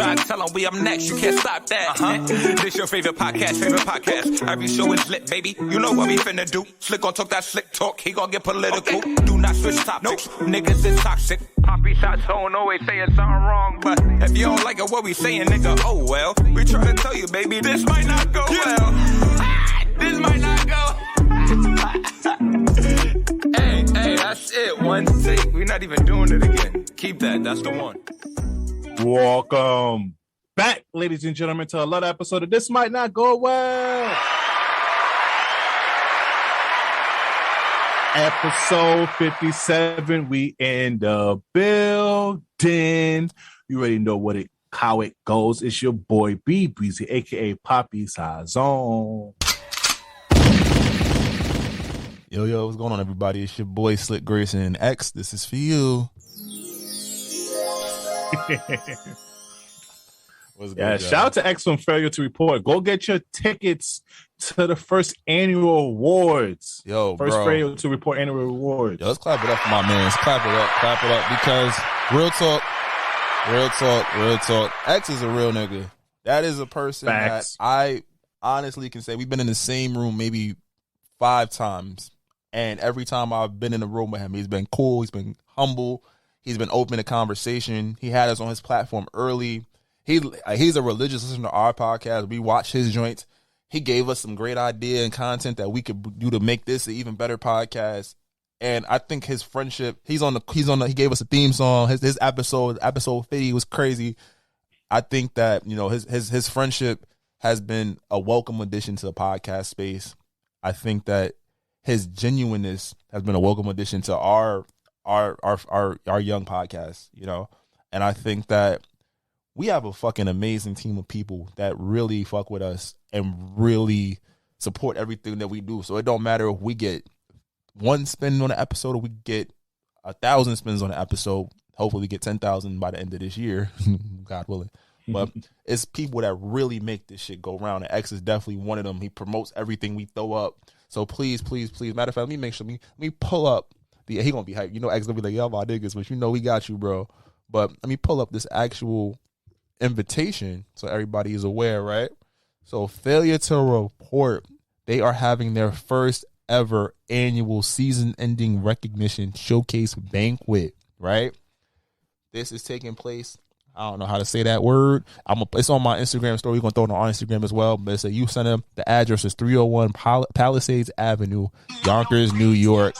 try to tell them we up next, you can't stop that. This your favorite podcast. Every show is lit, baby. You know what we finna do. Slick gon' talk that slick talk, he gon' get political. Okay. Do not switch topics, niggas is toxic. Poppy shots don't always saying something wrong, but if you don't like it, what we saying, nigga, oh well. We try to tell you, baby, this might not go well. This might not go. Hey, that's it. One take. We're not even doing it again. Keep that. That's the one. Welcome back, ladies and gentlemen, to another episode of This Might Not Go Well. Episode 57. We in the building. You already know how it goes. It's your boy B Breezy, aka Poppy Sazon. Yo, what's going on, everybody? It's your boy Slick Grayson X. This is for you. Yeah, shout out to X from Failure to Report. Go get your tickets to the first annual awards. First Failure to Report annual awards. Yo, let's clap it up for my man. Let's clap it up because real talk. X is a real nigga. That is a person that I honestly can say we've been in the same room maybe 5 times. And every time I've been in the room with him, he's been cool. He's been humble. He's been open to conversation. He had us on his platform early. He's a religious listener to our podcast. We watch his joints. He gave us some great idea and content that we could do to make this an even better podcast. And I think his friendship, he gave us a theme song. His episode 50 was crazy. I think that, you know, his friendship has been a welcome addition to the podcast space. I think that his genuineness has been a welcome addition to our young podcast, you know. And I think that we have a fucking amazing team of people that really fuck with us and really support everything that we do. So it don't matter if we get 1 spin on an episode or we get 1,000 spins on an episode. Hopefully we get 10,000 by the end of this year, God willing. But it's people that really make this shit go round. And X is definitely one of them. He promotes everything we throw up. So please. Matter of fact, let me make sure we pull up he gonna be hyped. You know, X gonna be like, y'all my niggas, but you know we got you, bro. But let me pull up this actual invitation so everybody is aware, right? So Failure to Report, they are having their first ever annual season-ending recognition showcase banquet, right? This is taking place. I don't know how to say that word. It's on my Instagram story. We're going to throw it on our Instagram as well. But it's a youth center. The address is 301 Palisades Avenue, Yonkers, New York,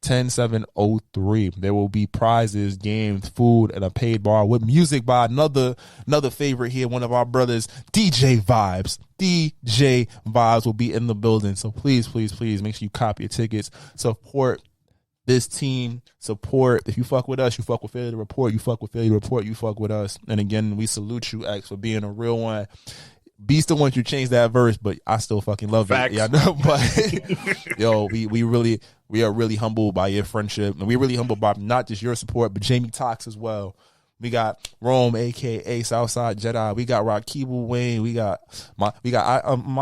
10703. There will be prizes, games, food, and a paid bar with music by another favorite here, one of our brothers, DJ Vibes. DJ Vibes will be in the building. So please make sure you copy your tickets. Support this team. Support. If you fuck with us, you fuck with Failure to Report. You fuck with Failure to Report, you fuck with us. And again, we salute you, X, for being a real one. B still wants you to change that verse, but I still fucking love it. Yeah, I know. But yo, we are really humbled by your friendship, and we're really humbled by not just your support, but Jamie Tox as well. We got Rome, aka Southside Jedi. We got Rakibu Wayne. We got my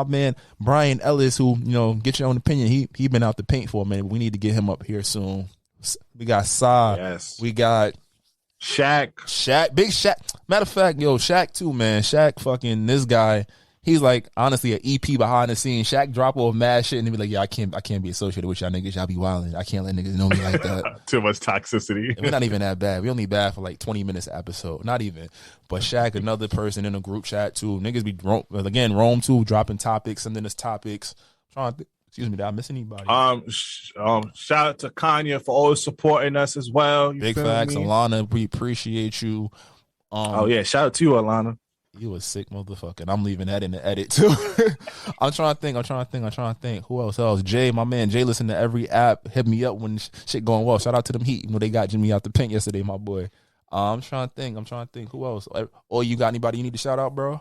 man Brian Ellis, who, you know, get your own opinion. He been out the paint for a minute. But we need to get him up here soon. We got Sa. Yes. We got Shaq, big Shaq. Matter of fact, yo, Shaq too, man. Shaq, fucking this guy. He's like honestly an EP behind the scenes. Shaq drop off mad shit and he be like, yeah, I can't be associated with y'all niggas. Y'all be wilding. I can't let niggas know me like that. Too much toxicity. And we're not even that bad. We only bad for like 20 minutes an episode. Not even. But Shaq, another person in a group chat too. Niggas be Rome too, dropping topics, sending us topics. Excuse me, did I miss anybody? Shout out to Kanye for always supporting us as well. Big facts, Alana. We appreciate you. Shout out to you, Alana. You a sick motherfucker. I'm leaving that in the edit too. I'm trying to think. Who else? Jay, my man. Jay listen to every app. Hit me up when shit going well. Shout out to them Heat. You know they got Jimmy out the paint yesterday, my boy. I'm trying to think. Who else? Or you got anybody you need to shout out, bro?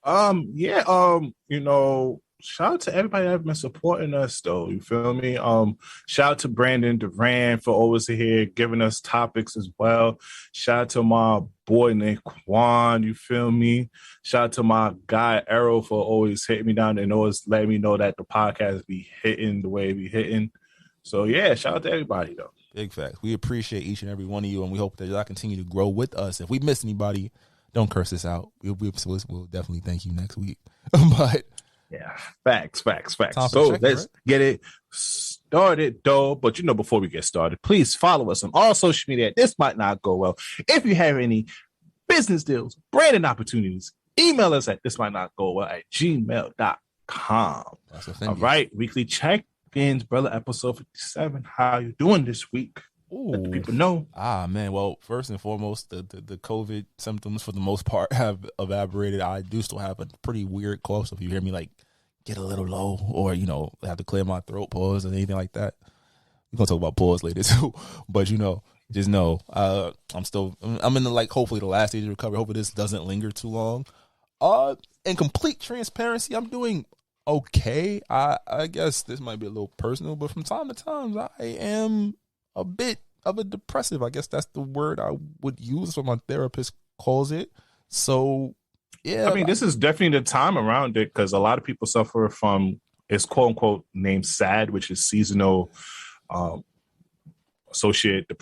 You know, shout out to everybody that's been supporting us, though. You feel me? Shout out to Brandon Duran for always here giving us topics as well. Shout out to my boy Nick Quan. You feel me? Shout out to my guy Arrow for always hitting me down and always letting me know that the podcast be hitting the way it be hitting. So yeah, shout out to everybody though. Big facts. We appreciate each and every one of you, and we hope that y'all continue to grow with us. If we miss anybody, Don't curse us out. We'll definitely thank you next week. But yeah, facts. Time So check, let's right? get it started, though. But before we get started, please follow us on all social media. This might not go well. If you have any business deals, branding opportunities, email us at thismightnotgowell@gmail.com. All right, weekly check-ins, brother. Episode 57. How you doing this week? Ooh. Let the people know. Man. Well, first and foremost, the COVID symptoms for the most part have evaporated. I do still have a pretty weird cough. So if you hear me like get a little low, or have to clear my throat, pause, or anything like that, we're gonna talk about pause later too. But just know, I'm in the hopefully the last stage of recovery. Hopefully this doesn't linger too long. In complete transparency, I'm doing okay. I guess this might be a little personal, but from time to time, I am a bit of a depressive. I guess that's the word I would use, what my therapist calls it. So, yeah. I mean, this is definitely the time around it because a lot of people suffer from, it's quote unquote named SAD, which is seasonal associated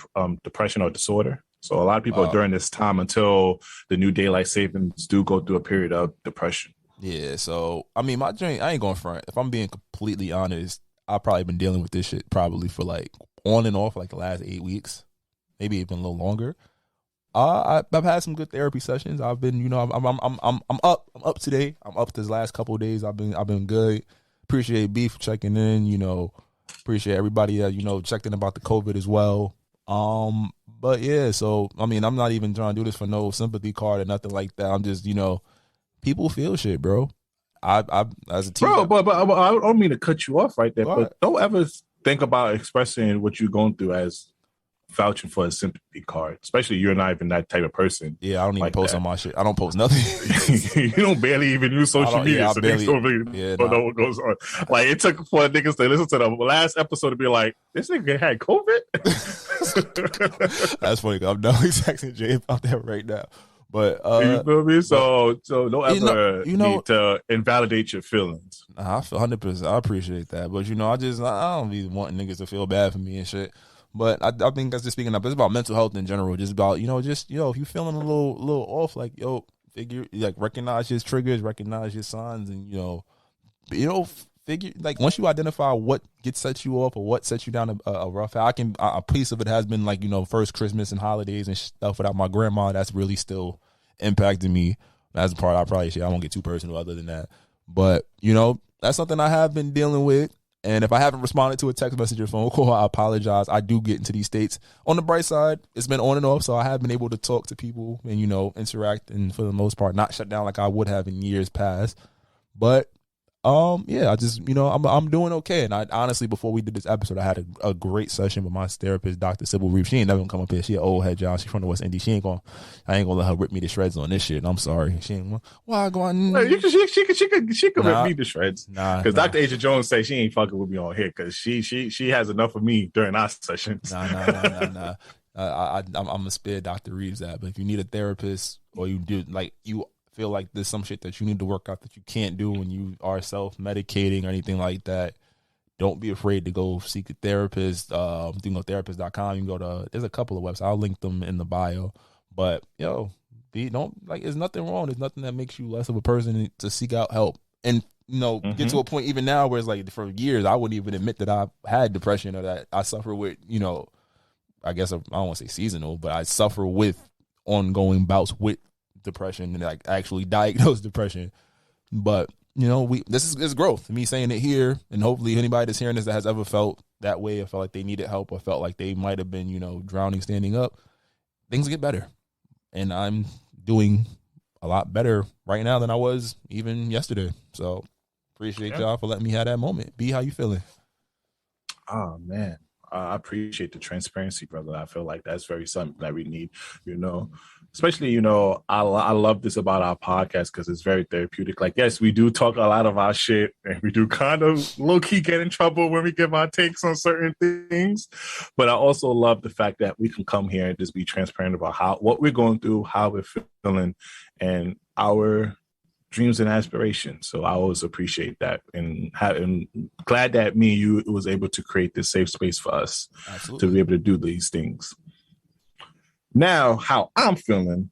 depression or disorder. So a lot of people during this time until the new daylight savings do go through a period of depression. Yeah. So, I mean, my journey, I ain't going front. If I'm being completely honest, I've probably been dealing with this shit probably for on and off the last 8 weeks, maybe even a little longer. I've had some good therapy sessions. I've been, I'm up today. I'm up this last couple of days. I've been good. Appreciate B for checking in. Appreciate everybody that checked in about the COVID as well. But yeah, so I mean, I'm not even trying to do this for no sympathy card or nothing like that. I'm just, people feel shit, bro. I as a team, bro, but I don't mean to cut you off right there, but don't ever think about expressing what you're going through as vouching for a sympathy card, especially you're not even that type of person. Yeah, I don't even post on my shit. I don't post nothing. You don't barely even use social media, so niggas don't really know what goes on. It took for niggas to listen to the last episode to be like, this nigga had COVID. That's funny. I'm definitely texting Jay about that right now. But you feel me? So don't ever need to invalidate your feelings. I feel 100%. I appreciate that, but I don't be wanting niggas to feel bad for me and shit. But I think that's just speaking up. It's about mental health in general. Just about if you're feeling a little off, figure recognize your triggers, recognize your signs, and figure once you identify what sets you off or what sets you down a rough. A piece of it has been first Christmas and holidays and stuff without my grandma. That's really still impacting me. That's the part I won't get too personal other than that. But that's something I have been dealing with. And if I haven't responded to a text message or phone call, I apologize. I do get into these states. On the bright side, it's been on and off, so I have been able to talk to people and, interact, and for the most part, not shut down like I would have in years past. But, yeah, I just, I'm doing okay. And I honestly, before we did this episode, I had a great session with my therapist, Dr. Sybil Reeve. She ain't never gonna come up here. She an old head, y'all. She's from the West Indies. I ain't gonna let her rip me to shreds on this shit. And I'm sorry. She ain't. Why go on? She could rip me to shreds. Because Dr. Asia Jones say she ain't fucking with me on here because she has enough of me during our sessions. Nah. I'm gonna spare Dr. Reeves that. But if you need a therapist or you do you feel like there's some shit that you need to work out that you can't do when you are self-medicating or anything like that, don't be afraid to go seek a therapist. You can go to Therapistcom. You can go to, there's a couple of websites. I'll link them in the bio. But there's nothing wrong. There's nothing that makes you less of a person to seek out help. And get to a point even now where it's for years I wouldn't even admit that I've had depression or that I suffer with, I guess I don't want to say seasonal, but I suffer with ongoing bouts with depression and actually diagnosed depression. But this is growth. Me saying it here, and hopefully anybody that's hearing this that has ever felt that way or felt like they needed help or felt like they might have been drowning standing up, things get better. And I'm doing a lot better right now than I was even yesterday. So appreciate y'all for letting me have that moment. B, how you feeling? Oh man, I appreciate the transparency, brother. I feel like that's very something that we need, especially, I love this about our podcast because it's very therapeutic. Yes, we do talk a lot of our shit and we do kind of low key get in trouble when we give our takes on certain things. But I also love the fact that we can come here and just be transparent about what we're going through, how we're feeling, and our dreams and aspirations. So I always appreciate that, and glad that me and you was able to create this safe space for us. Absolutely. To be able to do these things. Now, how I'm feeling,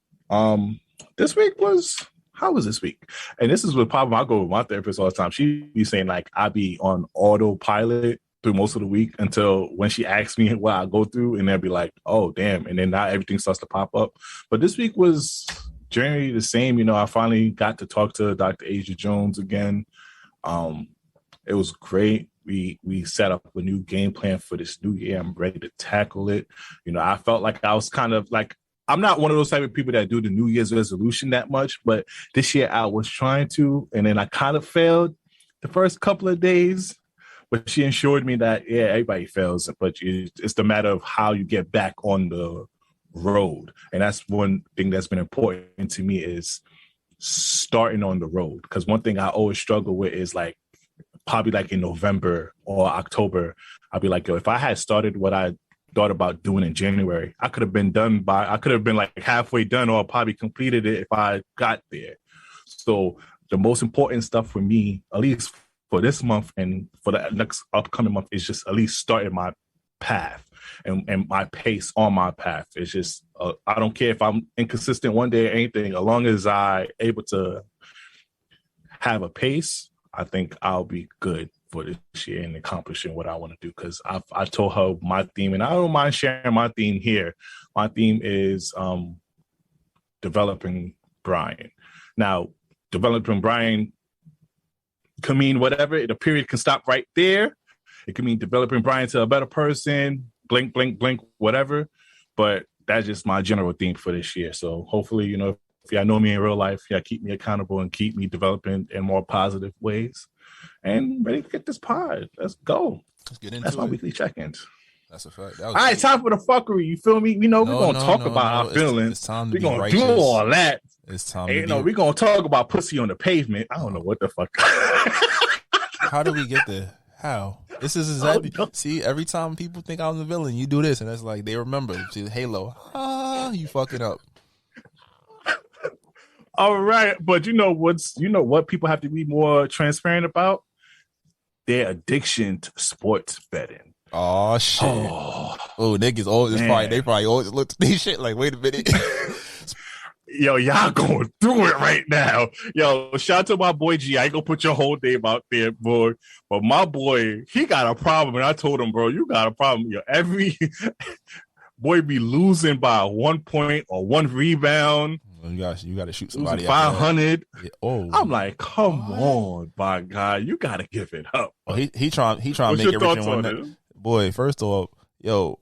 This week was, how was this week? And this is the problem I go with my therapist all the time. She be saying like I be on autopilot through most of the week until when she asks me what I go through, and they'll be like, oh damn, and then now everything starts to pop up. But this week was generally the same. You know, I finally got to talk to Dr. Asia Jones again. It was great. We set up a new game plan for this new year. I'm ready to tackle it. You know, I felt like I was kind of like, I'm not one of those type of people that do the New Year's resolution that much, but this year I was trying to, and then I kind of failed the first couple of days. But she assured me that, yeah, everybody fails, but it's the matter of how you get back on the road. And that's one thing that's been important to me is starting on the road. Because one thing I always struggle with is like, probably like in November or October, I'll be like, yo, if I had started what I thought about doing in January, I could have been like halfway done or probably completed it if I got there. So the most important stuff for me, at least for this month and for the next upcoming month, is just at least starting my path and my pace on my path. It's just, I don't care if I'm inconsistent one day or anything, as long as I able to have a pace, I think I'll be good for this year and accomplishing what I want to do. Because I told her my theme, and I don't mind sharing my theme here. My theme is developing Brian. Now, developing Brian can mean whatever. The period can stop right there. It can mean developing Brian to a better person, blink, blink, blink, whatever. But that's just my general theme for this year. So hopefully, you know, if y'all know me in real life, y'all keep me accountable and keep me developing in more positive ways. And ready to get this pod. Let's go. Let's get into That's my it. weekly check-ins. That's a fact. All right, time for the fuckery. You feel me? We know we're going to talk about our feelings. It's time to we're be going to do all that. It's time and, to we're going to talk about pussy on the pavement. I don't know what the fuck. How do we get there? How? This is exactly. See, every time people think I'm the villain, you do this, and it's like they remember. See, Halo. You fucking up. All right, but you know what people have to be more transparent about? Their addiction to sports betting. Oh shit! Oh niggas, they probably always look at these shit like, wait a minute. Yo, y'all going through it right now. Yo, shout out to my boy G. I ain't gonna put your whole name out there, boy. But my boy, he got a problem, and I told him, bro, you got a problem. Yo, every boy be losing by 1 point or 1 rebound. You got to shoot somebody. 500. Yeah. Oh, I'm like, come on, my guy, you got to give it up. Oh, he trying to make it rich in one night. Boy, first off, yo,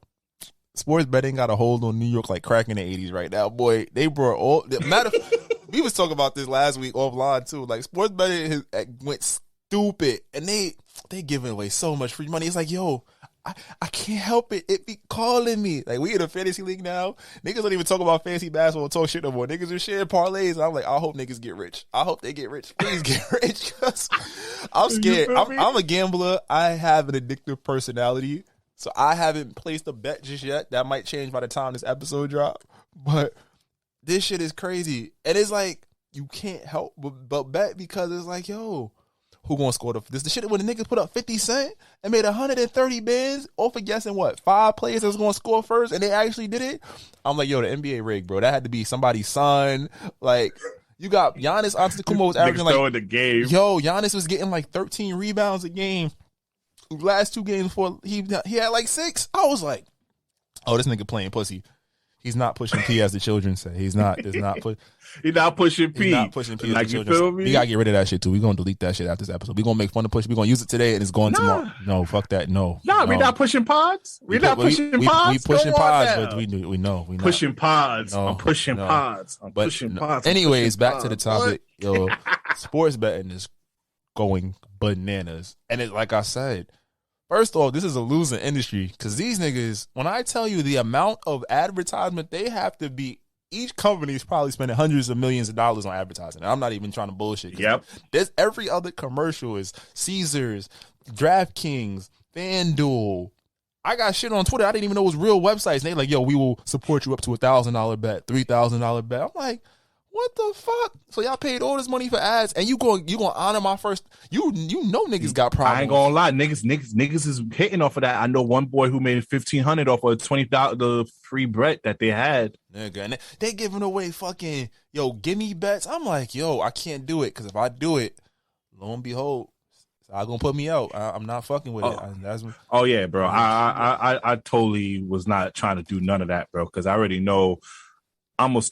sports betting got a hold on New York like crack in the 80s right now. Boy, they brought all. We was talking about this last week offline too. Like sports betting went stupid, and they giving away so much free money. It's like, yo, I can't help it. It be calling me. Like, we in a fantasy league now. Niggas don't even talk about fantasy basketball and talk shit no more. Niggas are sharing parlays. I'm like, I hope niggas get rich. I hope they get rich. Please get rich. I'm scared. I'm a gambler. I have an addictive personality. So I haven't placed a bet just yet. That might change by the time this episode drop. But this shit is crazy. And it's like, you can't help but bet, because it's like, yo, who gonna score this? The shit when the niggas put up 50 Cent and made 130 bands off of guessing what 5 players that was gonna score first, and they actually did it. I'm like, yo, the NBA rig, bro. That had to be somebody's son. Like, you got Giannis Antetokounmpo was averaging like the game. Yo, Giannis was getting like 13 rebounds a game. Last 2 games before he had like 6. I was like, oh, this nigga playing pussy. He's not pushing P, as the children say. He's not pushing P. He's not pushing P, like, as the you children feel me? We gotta get rid of that shit too. We're gonna delete that shit after this episode. We're gonna make fun of push. We're gonna use it today and it's going tomorrow. No, fuck that. No. We're not pushing pods. We're not pushing pods. We pushing pods, but we know. We pushing pods. I'm pushing pods. I'm pushing pods. Anyways, back to the topic. Yo, sports betting is going bananas. And it, like I said, first off, this is a losing industry, because these niggas, when I tell you the amount of advertisement they have to be, each company is probably spending hundreds of millions of dollars on advertising. And I'm not even trying to bullshit. Yep. There's every other commercial is Caesars, DraftKings, FanDuel. I got shit on Twitter I didn't even know was real websites. And they like, yo, we will support you up to $1,000 bet, $3,000 bet. I'm like, What the fuck? So y'all paid all this money for ads, and you going honor my first? You know niggas got problems. I ain't gonna lie, niggas is hitting off of that. I know one boy who made $1,500 off of $20 the free Brett that they had. Nigga, and they giving away fucking gimme bets. I'm like, I can't do it because if I do it, lo and behold, it's all gonna put me out. I'm not fucking with it. Oh yeah, bro. I totally was not trying to do none of that, bro, because I already know. I'm gonna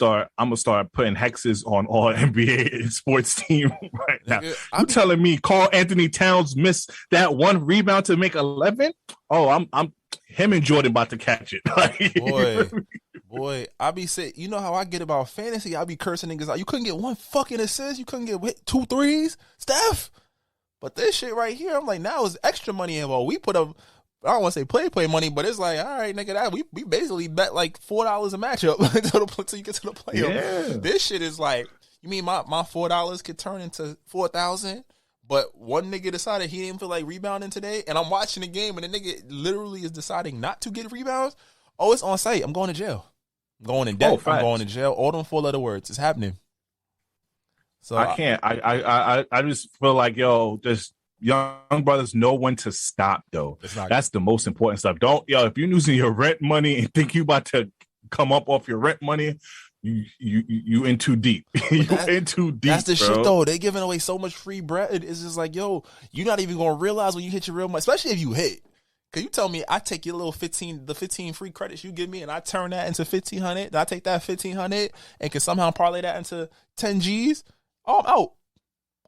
start putting hexes on all NBA sports team right now. You telling me Karl Anthony Towns missed that one rebound to make 11? Oh, I'm him and Jordan about to catch it. Boy, I be saying, you know how I get about fantasy? I be cursing niggas out. You couldn't get one fucking assist. You couldn't get 2 threes, Steph. But this shit right here, I'm like, now it's extra money involved. We put up. I don't want to say play money, but it's like, all right, nigga, that we basically bet like $4 a matchup until you get to the playoff. Yeah. This shit is like, you mean my $4 could turn into 4,000, but one nigga decided he didn't feel like rebounding today, and I'm watching the game, and the nigga literally is deciding not to get rebounds. Oh, it's on site. I'm going to jail. I'm going in debt. I'm going to jail. All them 4-letter words. It's happening. So I can't. I just feel like just. Young brothers know when to stop, though. That's the most important stuff. If you're losing your rent money and think you about to come up off your rent money, you in too deep. In too deep. That's the bro. shit, though. They giving away so much free bread. It's just like, you're not even gonna realize when you hit your real money, especially if you hit. Cause you tell me I take your little 15 free credits you give me, and I turn that into 1,500. And I take that 1,500 and can somehow parlay that into 10 G's. Oh,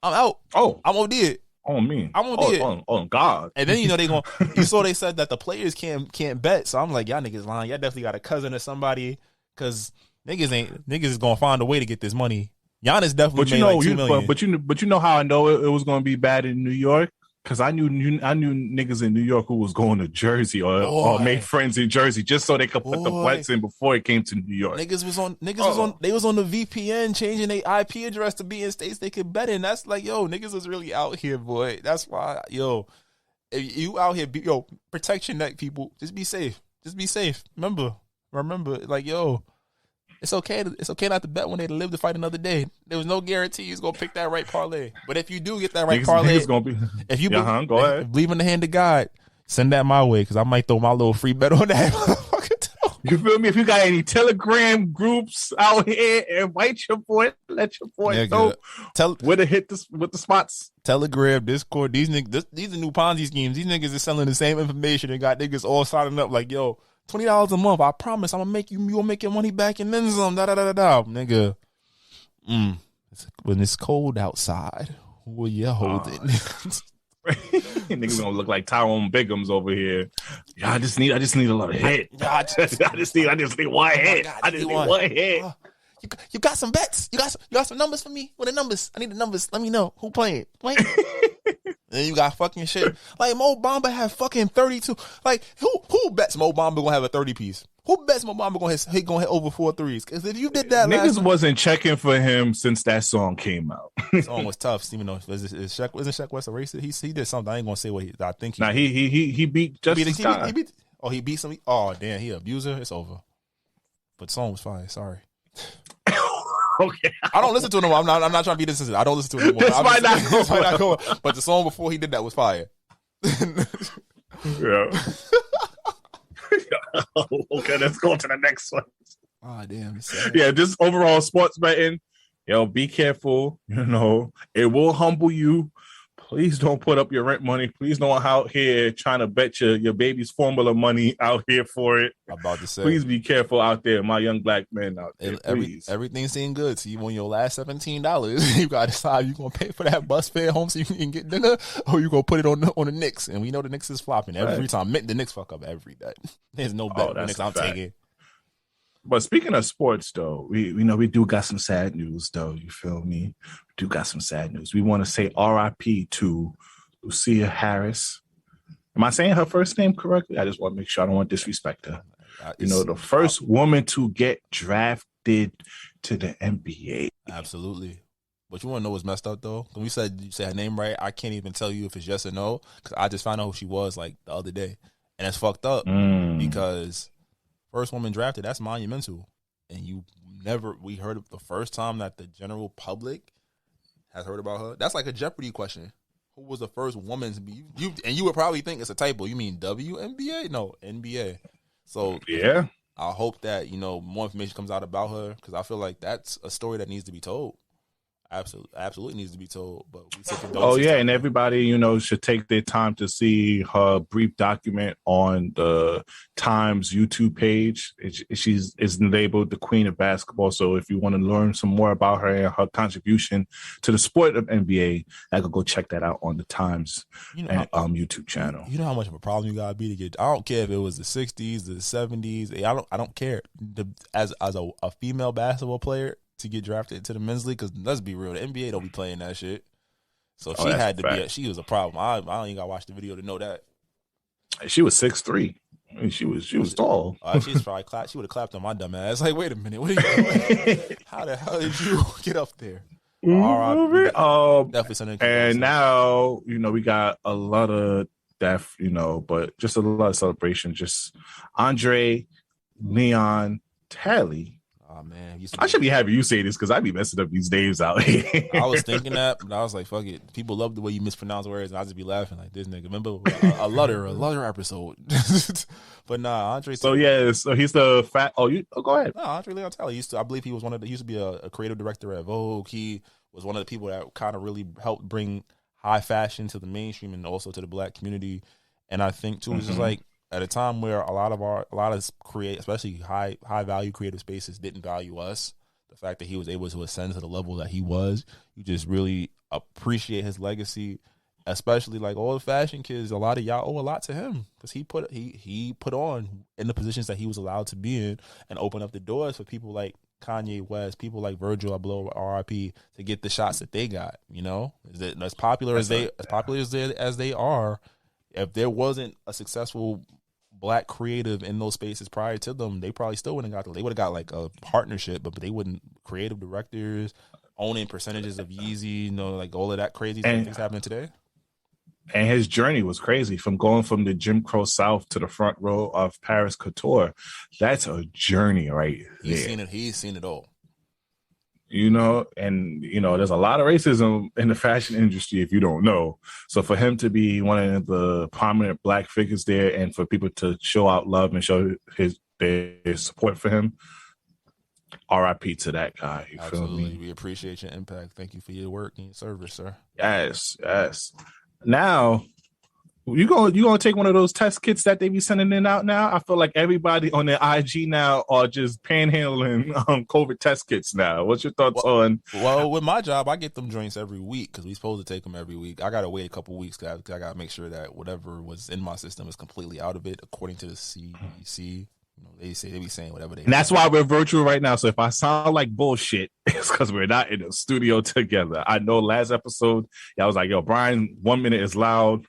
I'm out. Oh, I'm OD. On me. I'm gonna do it. On God. And then they said that the players can't bet. So I'm like, y'all niggas lying. Y'all definitely got a cousin or somebody, because niggas is gonna find a way to get this money. Giannis definitely made like $2 million. But you know how I know it was gonna be bad in New York? Because I knew niggas in New York who was going to Jersey or made friends in Jersey just so they could put the bets in before it came to New York. Niggas was on the VPN changing their IP address to be in states they could bet in. That's like, niggas was really out here, boy. That's why, if you out here, protect your neck, people. Just be safe. Remember, like, it's okay not to bet when they live to fight another day. There was no guarantee you're gonna pick that right parlay. But if you do get that right parlay, if you go ahead. Believe in the hand of God, send that my way, because I might throw my little free bet on that. You feel me? If you got any Telegram groups out here, invite your boy, let your boy know where to hit with the spots. Telegram, Discord, these niggas, these are new Ponzi schemes. These niggas is selling the same information and got niggas all signing up like, $20 a month. I promise I'm gonna make you'll make your money back and then some. Nigga. When it's cold outside, what you holding? Niggas gonna look like Tyrone Biggums over here. Yeah, I just need a little hit. I just need one hit. I just need one hit. You got some bets? You got some numbers for me? What are the numbers? I need the numbers. Let me know who playing. And you got fucking shit. Like, Mo Bamba had fucking 32. Like, who bets Mo Bamba gonna have a 30 piece? Who bets Mo Bamba gonna hit over 4 threes? Because if you did that, niggas wasn't checking for him since that song came out. The song was tough. Even though wasn't Sheck West a racist? He did something. I ain't gonna say what I think. He beat Justice Scott. He beat somebody. Oh damn, he an abuser. It's over. But the song was fire. Sorry. Okay. I don't listen to it anymore. I'm not trying to be this. I don't listen to it anymore. This might not go. But the song before he did that was fire. Yeah. Okay, let's go to the next one. Oh damn. Yeah, just overall sports betting. Be careful. It will humble you. Please don't put up your rent money. Please don't out here trying to bet your baby's formula money out here for it. I'm about to say. Please be careful out there, my young black men out there. Everything seemed good. So you on your last $17, you got to decide you going to pay for that bus fare home so you can get dinner, or you going to put it on the Knicks. And we know the Knicks is flopping every time. The Knicks fuck up every day. There's no bet the Knicks I'm taking. But speaking of sports, though, we do got some sad news, though. You feel me? We do got some sad news. We want to say R.I.P. to Lucia Harris. Am I saying her first name correctly? I just want to make sure I don't want to disrespect her. The first woman to get drafted to the NBA. Absolutely. But you want to know what's messed up, though? When you said her name right, I can't even tell you if it's yes or no, because I just found out who she was like the other day. And it's fucked up because first woman drafted, that's monumental. And you we heard of the first time that the general public has heard about her. That's like a Jeopardy question. Who was the first woman to be you would probably think it's a typo. You mean WNBA? No, NBA. So yeah, I hope that, more information comes out about her, because I feel like that's a story that needs to be told. Absolutely needs to be told. But we take and everybody, should take their time to see her brief document on the Times YouTube page. She's labeled the Queen of Basketball. So if you want to learn some more about her and her contribution to the sport of NBA, I could go check that out on the Times YouTube channel. You know how much of a problem you gotta be to get. I don't care if it was the 60s, the 70s. I don't care. As a female basketball player, to get drafted into the men's league, because let's be real, the NBA don't be playing that shit. So she had to be. She was a problem. I don't even gotta watch the video to know that. She was 6'3". I mean, she was tall. She's probably she would have clapped on my dumb ass. Like, wait a minute, what are you doing? How the hell did you get up there? Definitely something. And now we got a lot of death, but just a lot of celebration. Just Andre Leon Talley. Oh man, I should be happy you say this, because I be messing up these names out here. I was thinking that, but I was like, fuck it. People love the way you mispronounce words, and I just be laughing like, this nigga. Remember a Lutter episode? But nah, Andre. So he's the fat. Oh, go ahead. No, Andre Leon Talley I believe he was he used to be a creative director at Vogue. He was one of the people that kind of really helped bring high fashion to the mainstream and also to the black community. And I think too, it's just like, at a time where a lot of especially high value creative spaces didn't value us, the fact that he was able to ascend to the level that he was, you just really appreciate his legacy. Especially like all the fashion kids, a lot of y'all owe a lot to him, because he put on in the positions that he was allowed to be in and open up the doors for people like Kanye West, people like Virgil Abloh, R.I.P., to get the shots that they got. As popular as they are, if there wasn't a successful black creative in those spaces prior to them, they probably still wouldn't they would have got like a partnership, but they wouldn't. Creative directors owning percentages of Yeezy, like all of that crazy things happening today. And his journey was crazy, from going from the Jim Crow South to the front row of Paris Couture. That's a journey right there. He's seen it all. And there's a lot of racism in the fashion industry, if you don't know. So for him to be one of the prominent black figures there, and for people to show out love and show their support for him, R.I.P. to that guy. You Absolutely. feel me? We appreciate your impact. Thank you for your work and your service, sir. Yes. Now, you gonna take one of those test kits that they be sending in out now? I feel like everybody on their IG now are just panhandling COVID test kits now. What's your thoughts on? Well, with my job, I get them joints every week, because we supposed to take them every week. I gotta wait a couple weeks, because I gotta make sure that whatever was in my system is completely out of it, according to the CDC. They be saying whatever they. And that's why we're virtual right now. So if I sound like bullshit, it's because we're not in the studio together. I know last episode, I was like, yo, Brian, 1 minute is loud,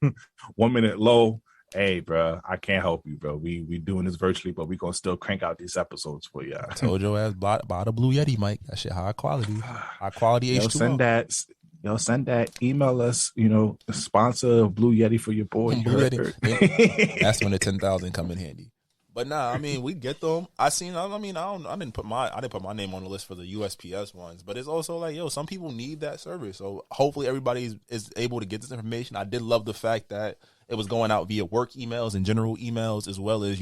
1 minute low. Hey, bro, I can't help you, bro. We doing this virtually, but we gonna still crank out these episodes for you. I told your ass buy the Blue Yeti mic. That shit high quality H2O. Send that. Email us. Sponsor Blue Yeti for your boy. Blue Yeti. That's when the 10,000 come in handy. But nah, we get them. I didn't put my name on the list for the USPS ones, but it's also like, some people need that service. So hopefully everybody is able to get this information. I did love the fact that it was going out via work emails and general emails, as well as,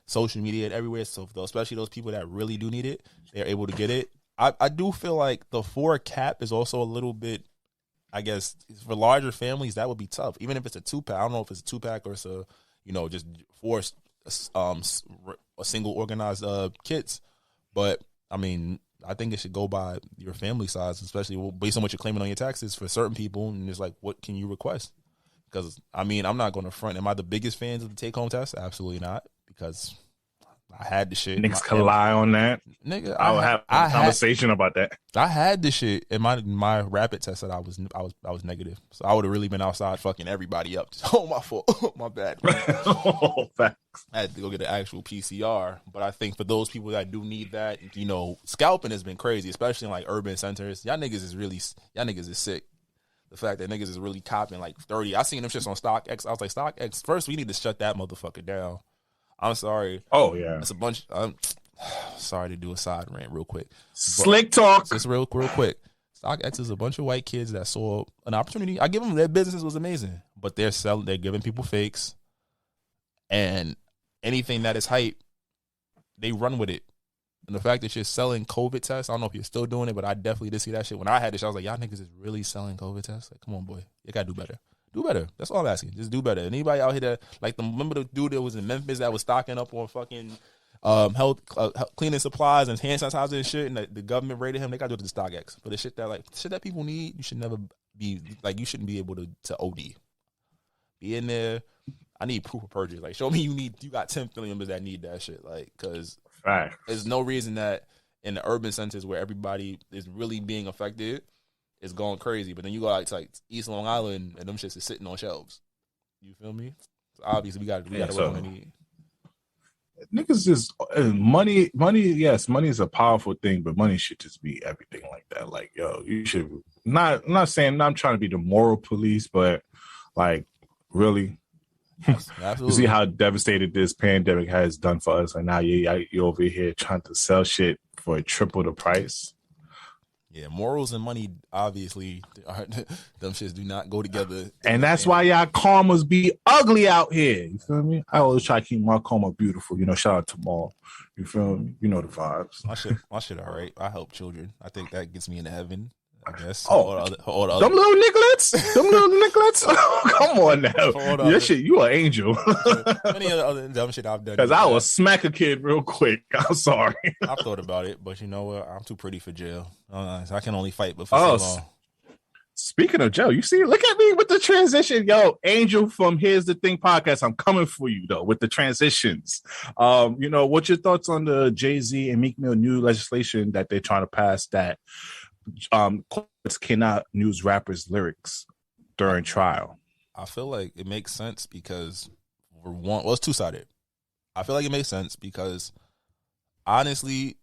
social media and everywhere. So especially those people that really do need it, they're able to get it. I do feel like the 4 cap is also a little bit, I guess, for larger families, that would be tough. Even if it's a 2-pack, I don't know if it's a 2-pack or it's a, just 4 a single organized kits, but I think it should go by your family size, especially based on what you're claiming on your taxes for certain people. And it's like, what can you request? Because I'm not going to front. Am I the biggest fans of the take home test? Absolutely not, because I had the shit. Niggas can lie on that. Nigga, I'll have a conversation about that. I had the shit in my rapid test that I was negative. So I would have really been outside fucking everybody up. Oh, my fault. My bad. Facts. I had to go get an actual PCR. But I think for those people that do need that, scalping has been crazy, especially in like urban centers. Y'all niggas is sick. The fact that niggas is really copping like 30. I seen them shits on Stockx. I was like, Stockx, first we need to shut that motherfucker down. I'm sorry. Oh, yeah. It's a bunch. Sorry to do a side rant real quick. Slick talk. Just real quick. Stockx is a bunch of white kids that saw an opportunity. I give them, their business was amazing, but they're giving people fakes, and anything that is hype, they run with it. And the fact that you're selling COVID tests, I don't know if you're still doing it, but I definitely did see that shit. When I had this, I was like, y'all niggas is really selling COVID tests? Like, come on, boy. You gotta do better. Do better. That's all I'm asking. Just do better. Anybody out here that, like, remember the dude that was in Memphis that was stocking up on fucking health cleaning supplies and hand sanitizer and shit, and the government raided him? They gotta do it to Stockx. For the shit that people need, you should never be, like, you shouldn't be able to OD. Be in there. I need proof of purchase. Like, show me you got 10 family members that need that shit. Like, because there's no reason that in the urban centers where everybody is really being affected, it's going crazy. But then you go out to like East Long Island and them shits is sitting on shelves. You feel me? So obviously we got to work on the need. Niggas just money. Yes, money is a powerful thing, but money should just be everything like that. Like, yo, you should not. I'm not saying I'm trying to be the moral police, but like, really. You see how devastated this pandemic has done for us, and now you're over here trying to sell shit for triple the price. Yeah, morals and money obviously them shits do not go together. And that's why y'all karmas be ugly out here. You feel me? I always try to keep my karma beautiful. You know, shout out to Maul. You feel me? You know the vibes. My shit all right. I help children. I think that gets me into heaven, I guess. Them little Nicklets? Them little Nicklets? Oh, come on now. Your shit, you an angel. Many other dumb shit I've done. Because I will smack a kid real quick. I'm sorry. I've thought about it, but you know what? I'm too pretty for jail. So I can only fight but for so long. Speaking of jail, you see, look at me with the transition. Yo, Angel from Here's the Thing podcast. I'm coming for you, though, with the transitions. You know, what's your thoughts on the Jay-Z and Meek Mill new legislation that they're trying to pass that courts cannot use rappers' lyrics during trial? I feel like it makes sense because it's two-sided. I feel like it makes sense because honestly,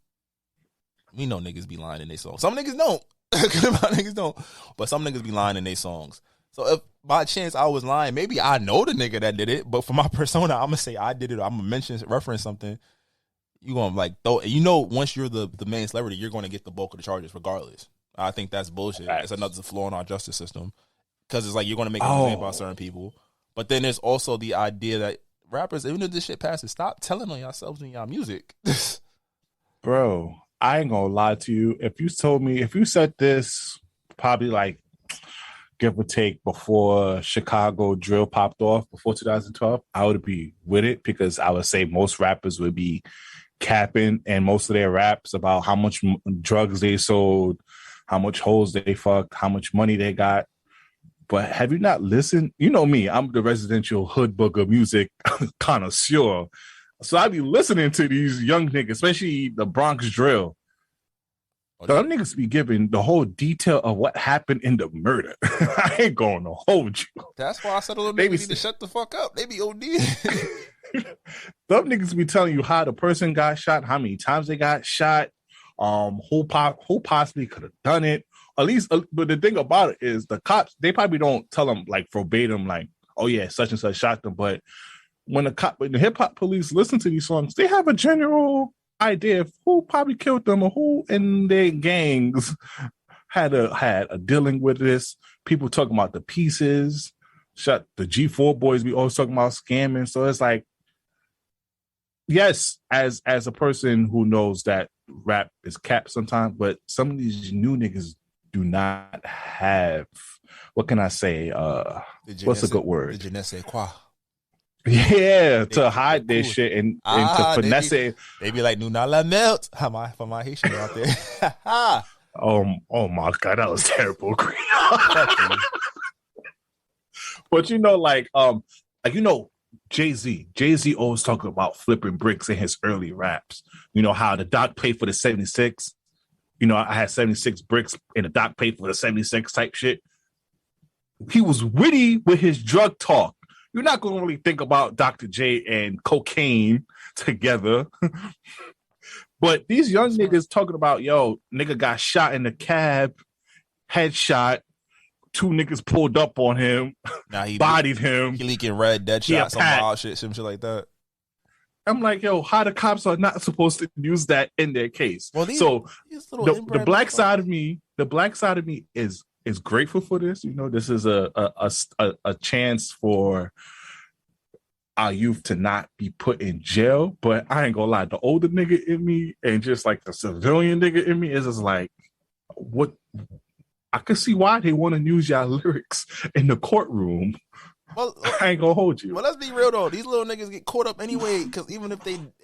we know niggas be lying in their songs. Some niggas don't. Niggas don't. But some niggas be lying in their songs. So if by chance I was lying, maybe I know the nigga that did it, but for my persona, I'm gonna say I did it. I'm gonna reference something. You gonna like throw, you know, once you're the main celebrity, you're gonna get the bulk of the charges regardless. I think that's bullshit. It's another flaw in our justice system because it's like you're gonna make a complaint about certain people, but then there's also the idea that rappers, even if this shit passes, stop telling on yourselves in y'all music. Bro, I ain't gonna lie to you. If you said this probably like give or take before Chicago drill popped off before 2012, I would be with it because I would say most rappers would be capping and most of their raps about how much drugs they sold, how much hoes they fucked, how much money they got. But have you not listened? You know me, I'm the residential hood book of music connoisseur. So I be listening to these young niggas, especially the Bronx drill. Them niggas be giving the whole detail of what happened in the murder. I ain't going to hold you. That's why I said they need to shut the fuck up. They be OD. Them niggas be telling you how the person got shot, how many times they got shot, who possibly could have done it. At least, but the thing about it is the cops, they probably don't tell them like verbatim, like, oh yeah, such and such shot them. But when the hip hop police listen to these songs, they have a general idea of who probably killed them or who in their gangs had a dealing with this. People talking about the pieces. The G4 boys be always talking about scamming. So it's like, yes, as a person who knows that rap is capped sometimes, but some of these new niggas do not have, what can I say? What's a good word? Je ne sais quoi. Yeah, to hide their shit and to finesse it. They be like, "Nous not la melt." For my Haitian out there. Oh my God, that was terrible. But you know, Jay-Z always talking about flipping bricks in his early raps. You know how the doc paid for the 76. You know, I had 76 bricks and the doc paid for the 76 type shit. He was witty with his drug talk. You're not going to really think about Dr. J and cocaine together. But these young niggas talking about, yo, nigga got shot in the cab, headshot, 2 niggas pulled up on him, bodied him. He leaking red, dead shot, some wild shit, some shit like that. I'm like, yo, how the cops are not supposed to use that in their case. Well, these the black side of me, is grateful for this. You know, this is a chance for our youth to not be put in jail. But I ain't gonna lie, the older nigga in me and just like the civilian nigga in me is just like, what? I can see why they want to use y'all lyrics in the courtroom. Well, I ain't gonna hold you. Well, let's be real though. These little niggas get caught up anyway. Because even if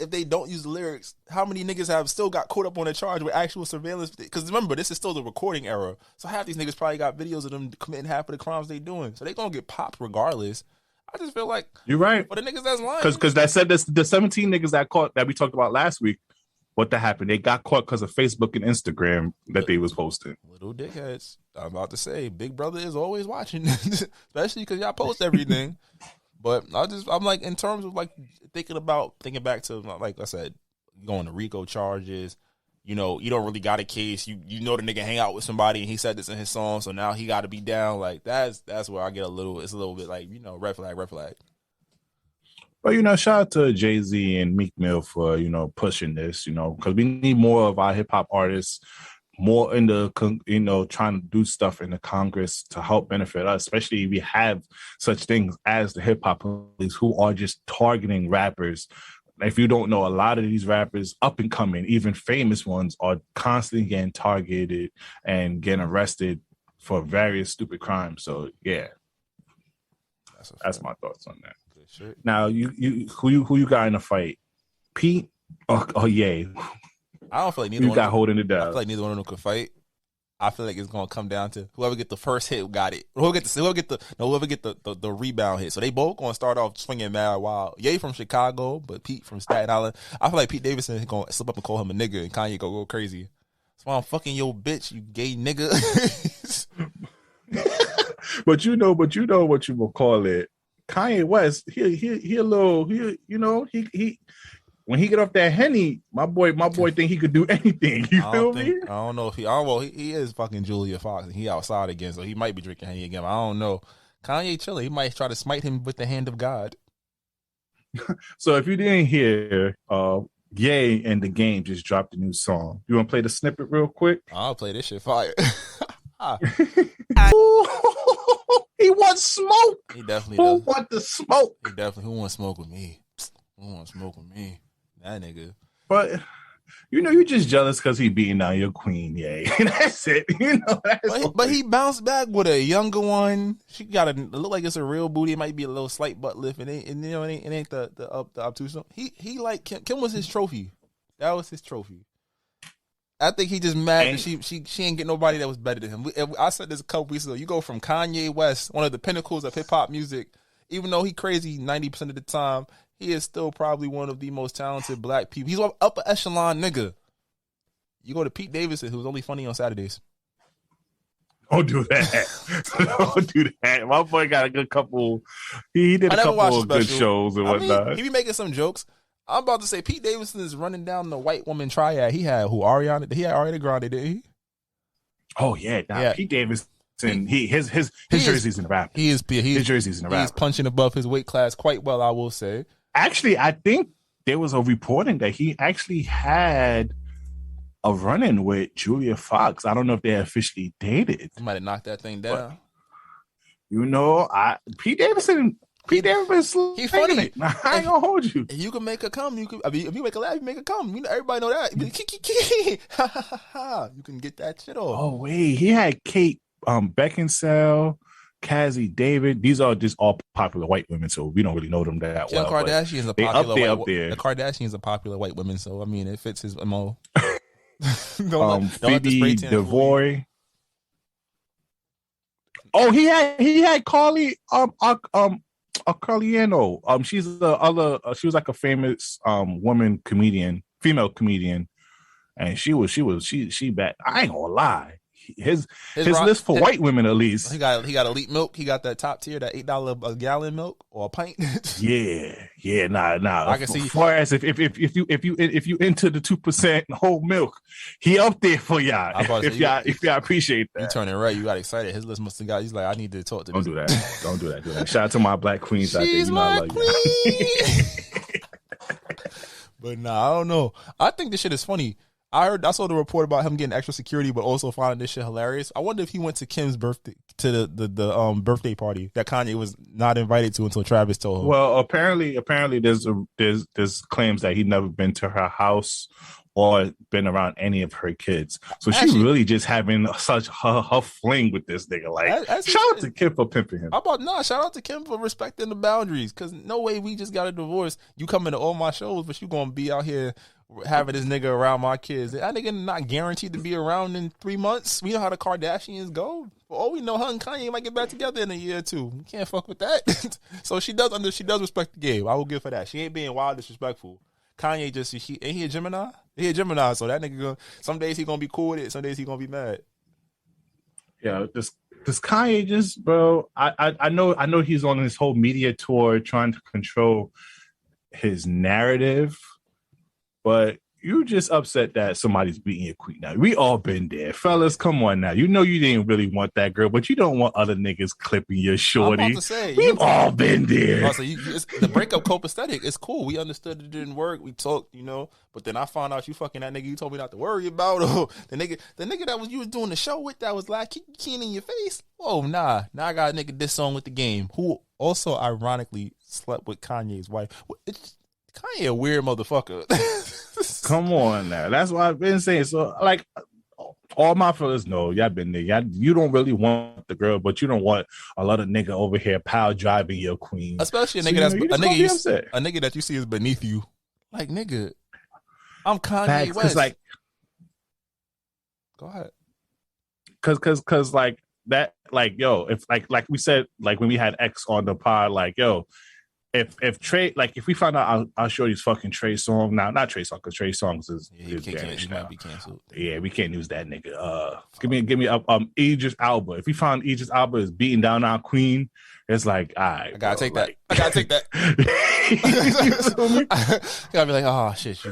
they don't use the lyrics, how many niggas have still got caught up on a charge with actual surveillance? Because remember, this is still the recording era. So half these niggas probably got videos of them committing half of the crimes they doing. So they gonna get popped regardless. I just feel like you're right. For the niggas that's lying, because that said the 17 niggas that caught that we talked about last week. What that happened? They got caught because of Facebook and Instagram that they was posting. Little dickheads. I'm about to say, Big Brother is always watching, especially because y'all post everything. But I'm like, in terms of like thinking back to, like I said, going to RICO charges. You know, you don't really got a case. You know the nigga hang out with somebody and he said this in his song, so now he got to be down. Like that's where I get it's a little bit like, you know, red flag. But, you know, shout out to Jay-Z and Meek Mill for, you know, pushing this, you know, because we need more of our hip-hop artists, more in the, you know, trying to do stuff in the Congress to help benefit us, especially if we have such things as the hip-hop police who are just targeting rappers. If you don't know, a lot of these rappers, up and coming, even famous ones, are constantly getting targeted and getting arrested for various stupid crimes. So, yeah, that's my thoughts on that. Sure. Now, who you got in the fight? Pete or Ye? I don't feel like neither you one got holding it down. I feel like neither one of them could fight. I feel like it's gonna come down to whoever get the first hit got it. Whoever get the rebound hit. So they both gonna start off swinging mad wild. Ye from Chicago, but Pete from Staten Island. I feel like Pete Davidson is gonna slip up and call him a nigga, and Kanye go crazy. That's why I'm fucking your bitch, you gay nigga. But you know what you will call it. Kanye West, he a little, you know, he when he get off that Henny, my boy think he could do anything. You feel me? I don't know if he is fucking Julia Fox and he outside again, so he might be drinking Henny again. I don't know. Kanye chilling. He might try to smite him with the hand of God. So if you didn't hear, Ye and The Game just dropped a new song. You want to play the snippet real quick? I'll play this shit fire. He wants smoke. He definitely Who does. want the smoke? Who wants smoke with me? Who wants smoke with me? That nigga. But you know, you're just jealous because he beating down your queen, yeah. That's it. You know. But he bounced back with a younger one. She got it look like it's a real booty. It might be a little slight butt lift, and it ain't the obtuse. He like Kim was his trophy. That was his trophy. I think he just mad that she ain't get nobody that was better than him. I said this a couple weeks ago. You go from Kanye West, one of the pinnacles of hip hop music, even though he crazy 90% of the time, he is still probably one of the most talented black people. He's an upper echelon nigga. You go to Pete Davidson, who's only funny on Saturdays. Don't do that. Don't do that. My boy got a good couple. He did a couple of good shows and whatnot. He be making some jokes. I'm about to say Pete Davidson is running down the white woman triad. He had Ariana? He had Ariana Grande, didn't he? Oh yeah, Pete Davidson. His jersey's in rap. His jersey's in rap. He's punching above his weight class quite well, I will say. Actually, I think there was a reporting that he actually had a run-in with Julia Fox. I don't know if they officially dated. He might have knocked that thing down. But, you know, Pete Davidson. He funny. I ain't gonna hold you. You can make her come. If you make her laugh, you make her come. You know, everybody know that. You can get that shit off. Oh wait, he had Kate Beckinsale, Cassie David. These are just all popular white women, so we don't really know them that well. Kardashian is a popular up there. The Kardashians are popular white women, so I mean it fits his MO. Phoebe DeVoy. Oh, he had Carly Carliano. She's the other. She was like a famous female comedian, and she bad. I ain't gonna lie. His list for white women at least. He got elite milk. He got that top tier, that $8 a gallon milk or a pint. yeah. Nah. I can see. As far as if you into the 2% whole milk, he up there for y'all. If y'all appreciate that. You turning red. You got excited. His list must have got. He's like, I need to talk to. Don't do that. Don't do that. Shout out to my black queens out there. She's my queen. But nah, I don't know. I think this shit is funny. I saw the report about him getting extra security, but also finding this shit hilarious. I wonder if he went to Kim's birthday the birthday party that Kanye was not invited to until Travis told him. Well, apparently, there's claims that he'd never been to her house or been around any of her kids. So she's really just having such her fling with this nigga. Like, shout out to Kim for pimping him. Shout out to Kim for respecting the boundaries. Because no way we just got a divorce. You come into all my shows, but you gonna be out here having this nigga around my kids. That nigga not guaranteed to be around in 3 months. We know how the Kardashians go. For all we know, her and Kanye might get back together in a year or two. You can't fuck with that. So she does respect the game. I will give her that. She ain't being wild disrespectful. Kanye ain't he a Gemini? He a Gemini, so that nigga some days he gonna be cool with it, some days he gonna be mad. Yeah, this Kanye just, bro. I know he's on this whole media tour trying to control his narrative, but you just upset that somebody's beating your queen. Now we all been there, fellas. Come on now. You know you didn't really want that girl, but you don't want other niggas clipping your shorty. I'm about to say, we've all been there. Also, the breakup copacetic. It's cool. We understood it didn't work. We talked, but then I found out you fucking that nigga you told me not to worry about. Oh, the nigga that you was doing the show with that was like keen in your face. Oh nah. Now I got a nigga this song with the game who also ironically slept with Kanye's wife. Kanye a weird motherfucker. Come on now. That's what I've been saying. So, like, all my fellas know y'all been there. You don't really want the girl, but you don't want a lot of nigga over here power driving your queen. Especially a nigga that you see is beneath you. Like, nigga, I'm Kanye West. Like, go ahead. Cause like that, like, yo, if like we said, like when we had X on the pod, like, yo, if Trey, like, if we find out I'll show you fucking Trey Songz, now not Trey Songz, because Trey Songz is damaged now. Might be canceled. Yeah, we can't use that nigga. Give me Idris Elba. If we find Idris Elba is beating down our queen, it's like, all right, I gotta take that. I gotta take that. Gotta be like, oh shit,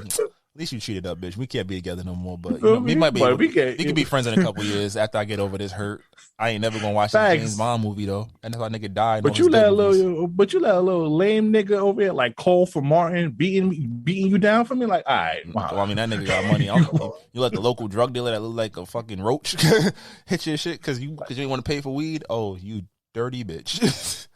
at least you cheated up, bitch. We can't be together no more. But we might be. We can be friends in a couple years after I get over this hurt. I ain't never gonna watch that James Bond movie though. And that's why nigga died. But you let a little lame nigga over here like Cole for Martin beating you down for me. Like, all right, wow. Well, I mean that nigga got money. You let the local drug dealer that look like a fucking roach hit your shit because you didn't want to pay for weed. Oh, you dirty bitch.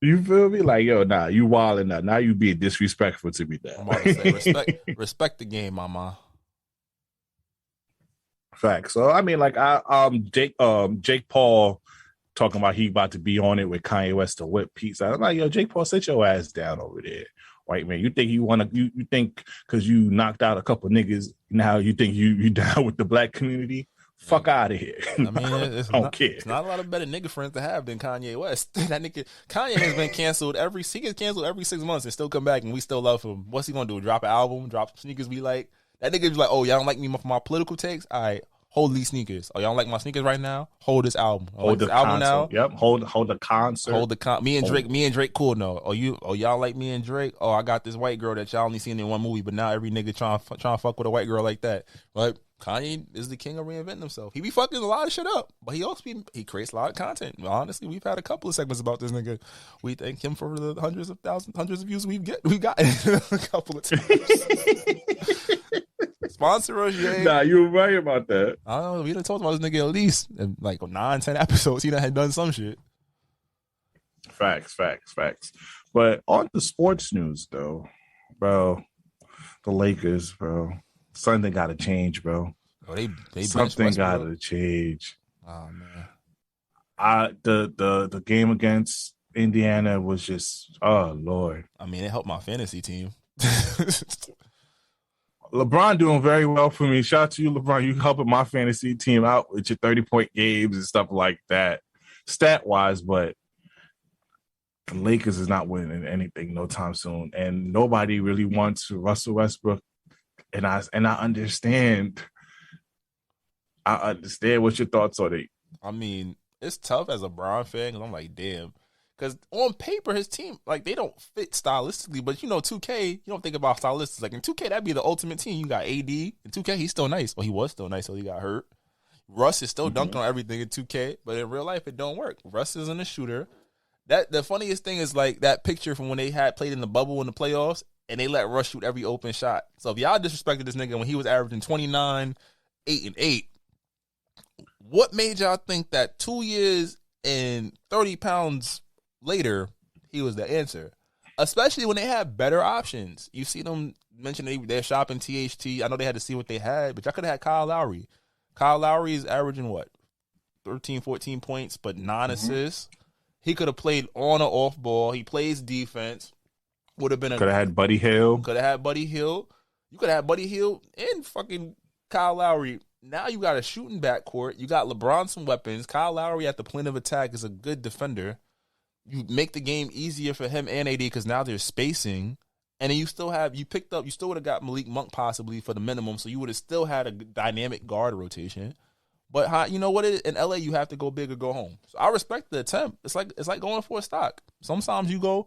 You feel me? Like, yo, nah, you wilding now. Now you being disrespectful to me now. I'm about to say, respect the game, mama. Facts. So I mean, like, Jake Paul talking about he about to be on it with Kanye West to whip pizza. I'm like, yo, Jake Paul, sit your ass down over there, white man. You think you think because you knocked out a couple niggas now you think you down with the black community? Fuck out of here. I mean, I don't care. It's not a lot of better nigga friends to have than Kanye West. That nigga Kanye has been canceled he gets canceled every 6 months and still come back and we still love him. What's he gonna do? Drop an album? Drop some sneakers we like? That nigga's like, oh, y'all don't like me for my political takes? All right, hold these sneakers. Oh, y'all don't like my sneakers right now? Hold this album. Hold the album now. Yep. Hold the concert. Me and Drake cool no. Oh, y'all like me and Drake? Oh, I got this white girl that y'all only seen in one movie, but now every nigga trying to fuck with a white girl like that. Right? Kanye is the king of reinventing himself. He be fucking a lot of shit up, but he also he creates a lot of content. Honestly, we've had a couple of segments about this nigga. We thank him for the hundreds of views we got a couple of times. Sponsor us, yeah. Nah, you were right about that. I don't know. We done talked about this nigga at least in like 9-10 episodes. He done had done some shit. Facts. But on the sports news, though, bro, the Lakers, bro. Something got to change, bro. Oh, they something got to change. Oh man, the game against Indiana was just, oh Lord. I mean, it helped my fantasy team. LeBron doing very well for me. Shout out to you, LeBron. You helping my fantasy team out with your 30-point games and stuff like that, stat wise. But the Lakers is not winning anything no time soon, and nobody really wants Russell Westbrook. And I understand. I understand what your thoughts are. I mean, it's tough as a Bron fan because I'm like, damn. Because on paper, his team, like, they don't fit stylistically. But, 2K, you don't think about stylistics. Like, in 2K, that'd be the ultimate team. You got AD. In 2K, he's still nice. Well, he was still nice, so he got hurt. Russ is still dunking on everything in 2K. But in real life, it don't work. Russ isn't a shooter. The funniest thing is, like, that picture from when they had played in the bubble in the playoffs. and they let Russ shoot every open shot. So if y'all disrespected this nigga when he was averaging 29, 8 and 8, what made y'all think that 2 years and 30 pounds later he was the answer? Especially when they have better options. You see them mention they're shopping THT. I know they had to see what they had, but y'all could have had Kyle Lowry. Kyle Lowry is averaging what? 13, 14 points, but 9 assists. He could have played on or off ball. He plays defense. Would have been could have had Buddy Hill. Could have had Buddy Hill. You could have had Buddy Hill and fucking Kyle Lowry. Now you got a shooting backcourt. You got LeBron some weapons. Kyle Lowry at the point of attack is a good defender. You make the game easier for him and AD because now they're spacing. And then you still would have got Malik Monk possibly for the minimum, so you would have still had a dynamic guard rotation. But you know what? In LA, you have to go big or go home. So I respect the attempt. It's like going for a stock. Sometimes you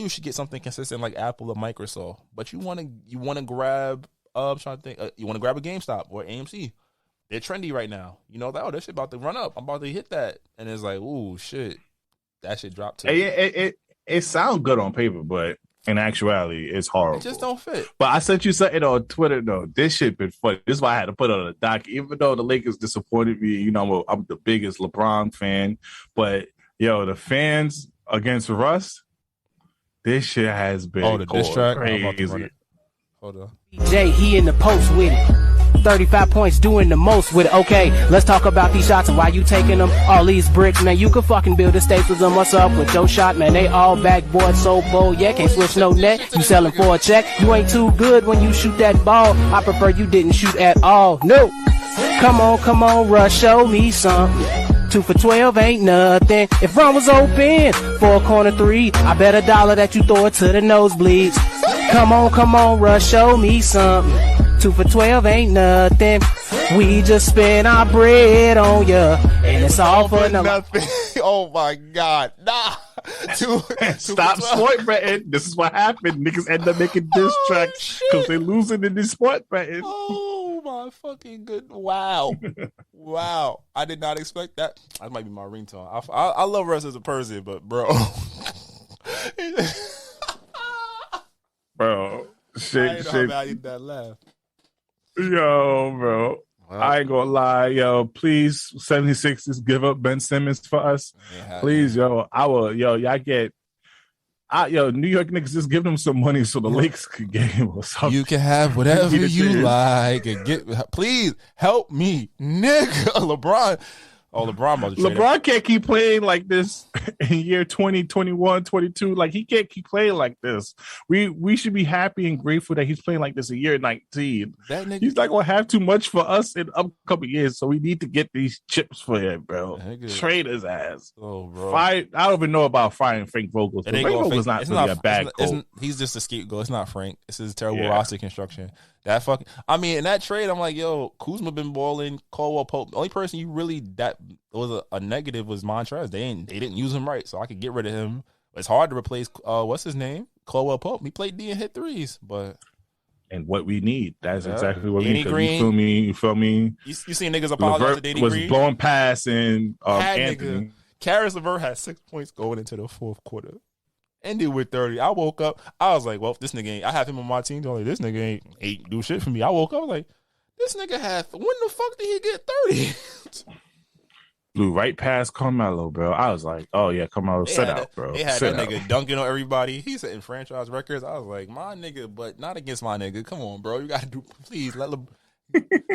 should get something consistent like Apple or Microsoft, but you want to grab. I'm trying to think. You want to grab a GameStop or AMC. They're trendy right now. You know that that shit about to run up. I'm about to hit that, and it's like, ooh, shit, that shit dropped too. It sounds good on paper, but in actuality, it's horrible. It just don't fit. But I sent you something on Twitter, though. This shit been funny. This is why I had to put it on the doc. Even though the Lakers disappointed me, you know, I'm the biggest LeBron fan. But, yo, the fans against Russ, this shit has been the diss track? crazy. Hold on. Jay, he in the post with it. 35 points, doing the most with it. Okay, let's talk about these shots and why you taking them. All these bricks, man, you can fucking build a state with them. What's up with your shot, man? They all backboard, so bold, yeah, can't switch no net. You selling for a check. You ain't too good when you shoot that ball. I prefer you didn't shoot at all. No. Come on, Rush, show me something. 2 for 12 ain't nothing. If Ron was open for a corner 3, I bet $1 that you throw it to the nosebleeds. Come on, Rush, show me something. 2 for 12 ain't nothing. We just spend our bread on ya, and it's all for nothing. Oh my God, nah. Stop sport betting. This is what happened. Niggas end up making diss tracks because they're losing in this sport betting. Oh my fucking good! Wow, wow. I did not expect that. That might be my ringtone. I love Russ as a person, but bro, bro, shit. I need that laugh. Yo, bro. Wow. I ain't gonna lie, yo. Please, 76ers, give up Ben Simmons for us. Yeah, please, yo. Y'all get. New York Knicks, just give them some money so the Lakers could get him or something. You can have whatever you like and get. Please help me, nigga. LeBron. Oh, LeBron can't keep playing like this in year 20, 21, 22. Like, he can't keep playing like this. We should be happy and grateful that he's playing like this in year 19. He's not going to have too much for us in upcoming years, so we need to get these chips for him, bro. Trade his ass. Oh, bro. I don't even know about firing Frank Vogel. Frank Vogel's not really a bad coach. He's just a scapegoat. It's not Frank. It's his terrible roster construction. In that trade, I'm like, yo, Kuzma been balling. Coldwell Pope. The only person you really that was a negative was Montrezl. They didn't use him right, so I could get rid of him. It's hard to replace what's his name? Coldwell Pope. He played D and hit threes, but and what we need. That's exactly what we need. You feel me? You see niggas apologize to Danny was Green? Blowing past and Anthony. Karis LeVert had 6 points going into the fourth quarter. Ended with 30. I woke up. I was like, well, this nigga ain't. I have him on my team. Like, this nigga ain't do shit for me. I woke up like, this nigga had. When the fuck did he get 30? Blew right past Carmelo, bro. I was like, oh yeah, Carmelo, sit out, bro. They had that nigga dunking on everybody. He's setting franchise records. I was like, my nigga, but not against my nigga. Come on, bro. You gotta do. Please let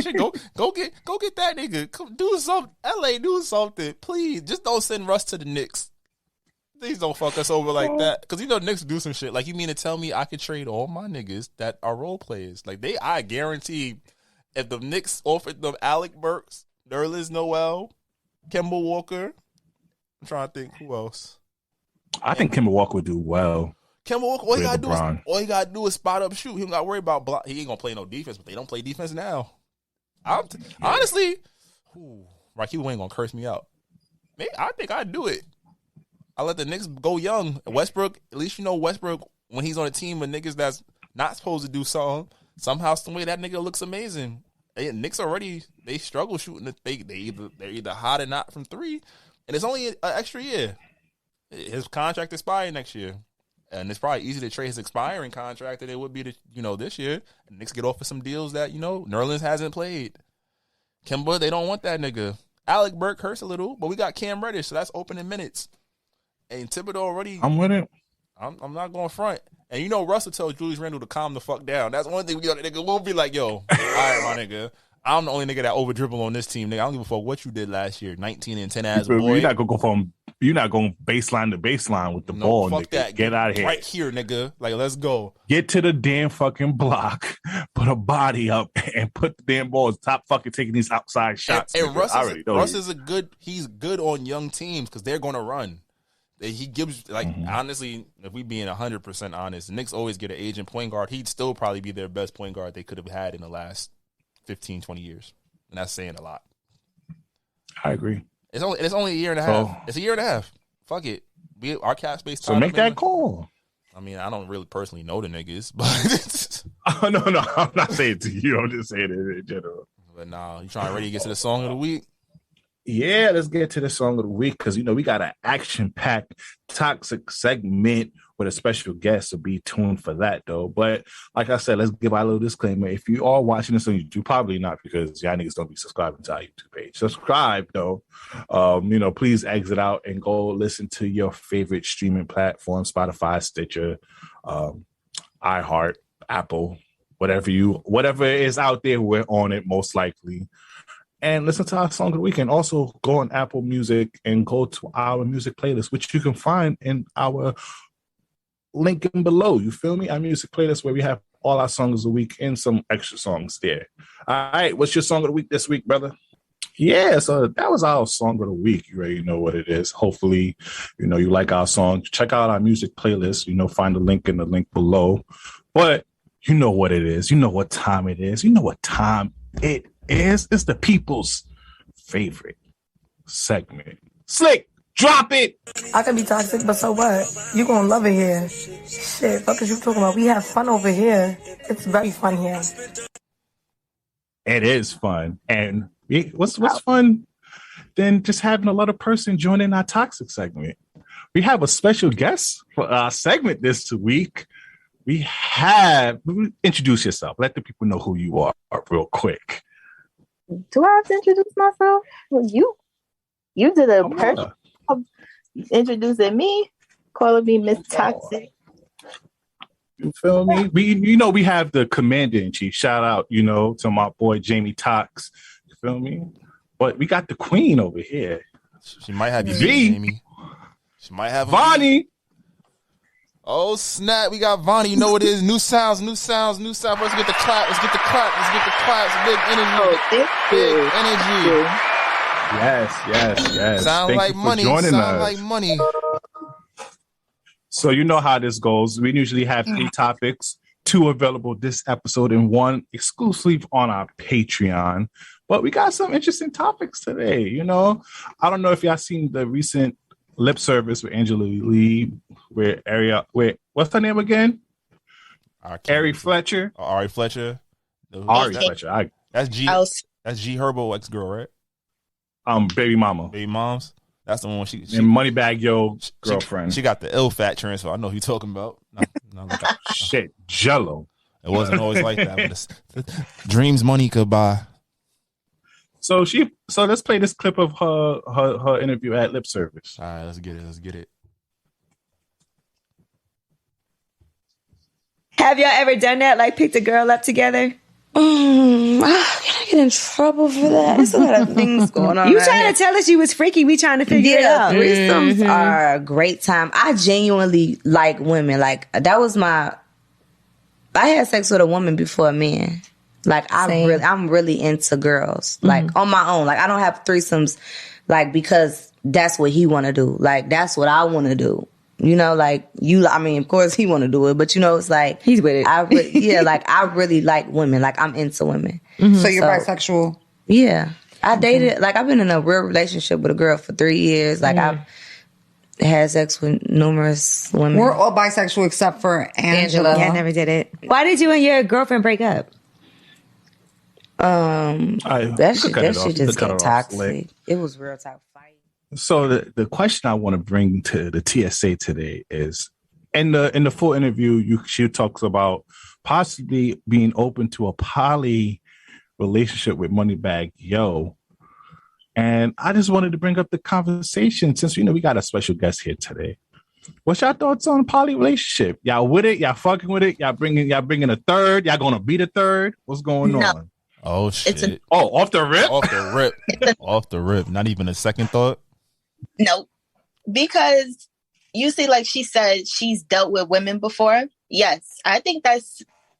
shit, go get that nigga. Come do something. LA, do something. Please, just don't send Russ to the Knicks. Please don't fuck us over like that. Because Knicks do some shit. Like, you mean to tell me I could trade all my niggas that are role players? Like, I guarantee if the Knicks offered them Alec Burks, Nerlens Noel, Kemba Walker, I'm trying to think who else. I think Kemba Walker would do well. Kemba Walker, all you gotta do is spot up shoot. He don't gotta worry about block. He ain't gonna play no defense, but they don't play defense now. Honestly, Raheem ain't gonna curse me out. Maybe, I think I'd do it. I let the Knicks go young. Westbrook, at least Westbrook, when he's on a team with niggas that's not supposed to do something, somehow, some way, that nigga looks amazing. Knicks already, they struggle shooting. They're either hot or not from three, and it's only an extra year. His contract expires next year. And it's probably easier to trade his expiring contract than it would be to, this year. And Knicks get offered some deals that, Nerlens hasn't played. Kemba, they don't want that nigga. Alec Burke hurts a little, but we got Cam Reddish, so that's opening minutes. And Thibodeau already. I'm with it. I'm not going front. And Russell tells Julius Randle to calm the fuck down. That's one thing nigga will be like, yo, all right, my nigga. I'm the only nigga that over dribble on this team, nigga. I don't give a fuck what you did last year. 19 and 10 as boy. You're not going baseline to baseline with the ball, fuck nigga. That. Get out of here. Right here, nigga. Like, let's go. Get to the damn fucking block, put a body up, and put the damn ball. Stop fucking taking these outside shots. And Russ is he's good on young teams because they're going to run. He gives, honestly, if we being 100% honest, the Knicks always get an aging point guard. He'd still probably be their best point guard they could have had in the last 15, 20 years. And that's saying a lot. I agree. It's only a year and a half. It's a year and a half. Fuck it. Our cap space. So make that call. I mean, I don't really personally know the niggas, but no, I'm not saying it to you. I'm just saying it in general. But nah, you trying ready to get to the song of the week? Yeah, let's get to the song of the week because we got an action-packed toxic segment with a special guest, so be tuned for that though. But like I said, let's give out a little disclaimer. If you are watching this on YouTube, probably not because y'all niggas don't be subscribing to our YouTube page. Subscribe though. Please exit out and go listen to your favorite streaming platform, Spotify, Stitcher, iHeart, Apple, whatever is out there, we're on it most likely. And listen to our song of the week. And also go on Apple Music and go to our music playlist, which you can find in our link in below. You feel me? Our music playlist where we have all our songs of the week and some extra songs there. All right. What's your song of the week this week, brother? Yeah, so that was our song of the week. You already know what it is. Hopefully, you like our song. Check out our music playlist. Find the link in the link below. But you know what it is. You know what time it is. You know what time it is. It's the people's favorite segment. Slick, drop it. I can be toxic, but so what? You gonna love it here. Shit, fuck is you talking about? We have fun over here. It's very fun here. It is fun. And what's fun than just having a lot of person joining our toxic segment? We have a special guest for our segment this week. Introduce yourself. Let the people know who you are real quick. Do I have to introduce myself? Well, you did a perfect job introducing me, calling me Miss Toxic. You feel me? We have the commander in chief. Shout out, to my boy Jamie Tox. You feel me? But we got the queen over here. She might have you, Jamie. She might have Vonnie. Oh snap! We got Vonnie. You know what it is? New sounds. Let's get the clap. Let's get the claps. Big energy. Big energy. Yes. Sound like money. Like money. So you know how this goes. We usually have 3 topics, 2 available this episode and 1 exclusive on our Patreon. But we got some interesting topics today. I don't know if y'all seen the recent lip service with Angela Lee, what's her name again? Ari Fletcher. Ari Fletcher. Fletcher. That's G Herbo ex-girl, right? Baby mama. Baby moms. That's the one she and Moneybag Yo girlfriend. She got the ill fat transfer. I know who you're talking about. Shit, Jello. It wasn't always like that. But dreams money could buy. So let's play this clip of her interview at Lip Service. All right, let's get it. Have y'all ever done that? Like picked a girl up together? Can I get in trouble for that? There's a lot of things going on. You trying to tell us you was freaky? We trying to figure it out. Threesomes are a great time. I genuinely like women. Like that was I had sex with a woman before a man. Like I'm really into girls. Like on my own. Like I don't have threesomes like because that's what he want to do. Like that's what I want to do. Of course he want to do it, but it's like he's with it. I really like women. Like I'm into women. Mm-hmm. So you're bisexual? Yeah. I dated I've been in a real relationship with a girl for 3 years. Like I've had sex with numerous women. We're all bisexual except for Angela. Yeah, I never did it. Why did you and your girlfriend break up? That shit just got toxic. It was real toxic. So the question I want to bring to the TSA today is, in the full interview, she talks about possibly being open to a poly relationship with Moneybagg Yo. And I just wanted to bring up the conversation since we got a special guest here today. What's your thoughts on poly relationship? Y'all with it? Y'all fucking with it? Y'all bringing a third? Y'all gonna be the third? What's going on? Oh shit! Off the rip? Off the rip. Not even a second thought. Nope. Because you see, like she said, she's dealt with women before. Yes, I think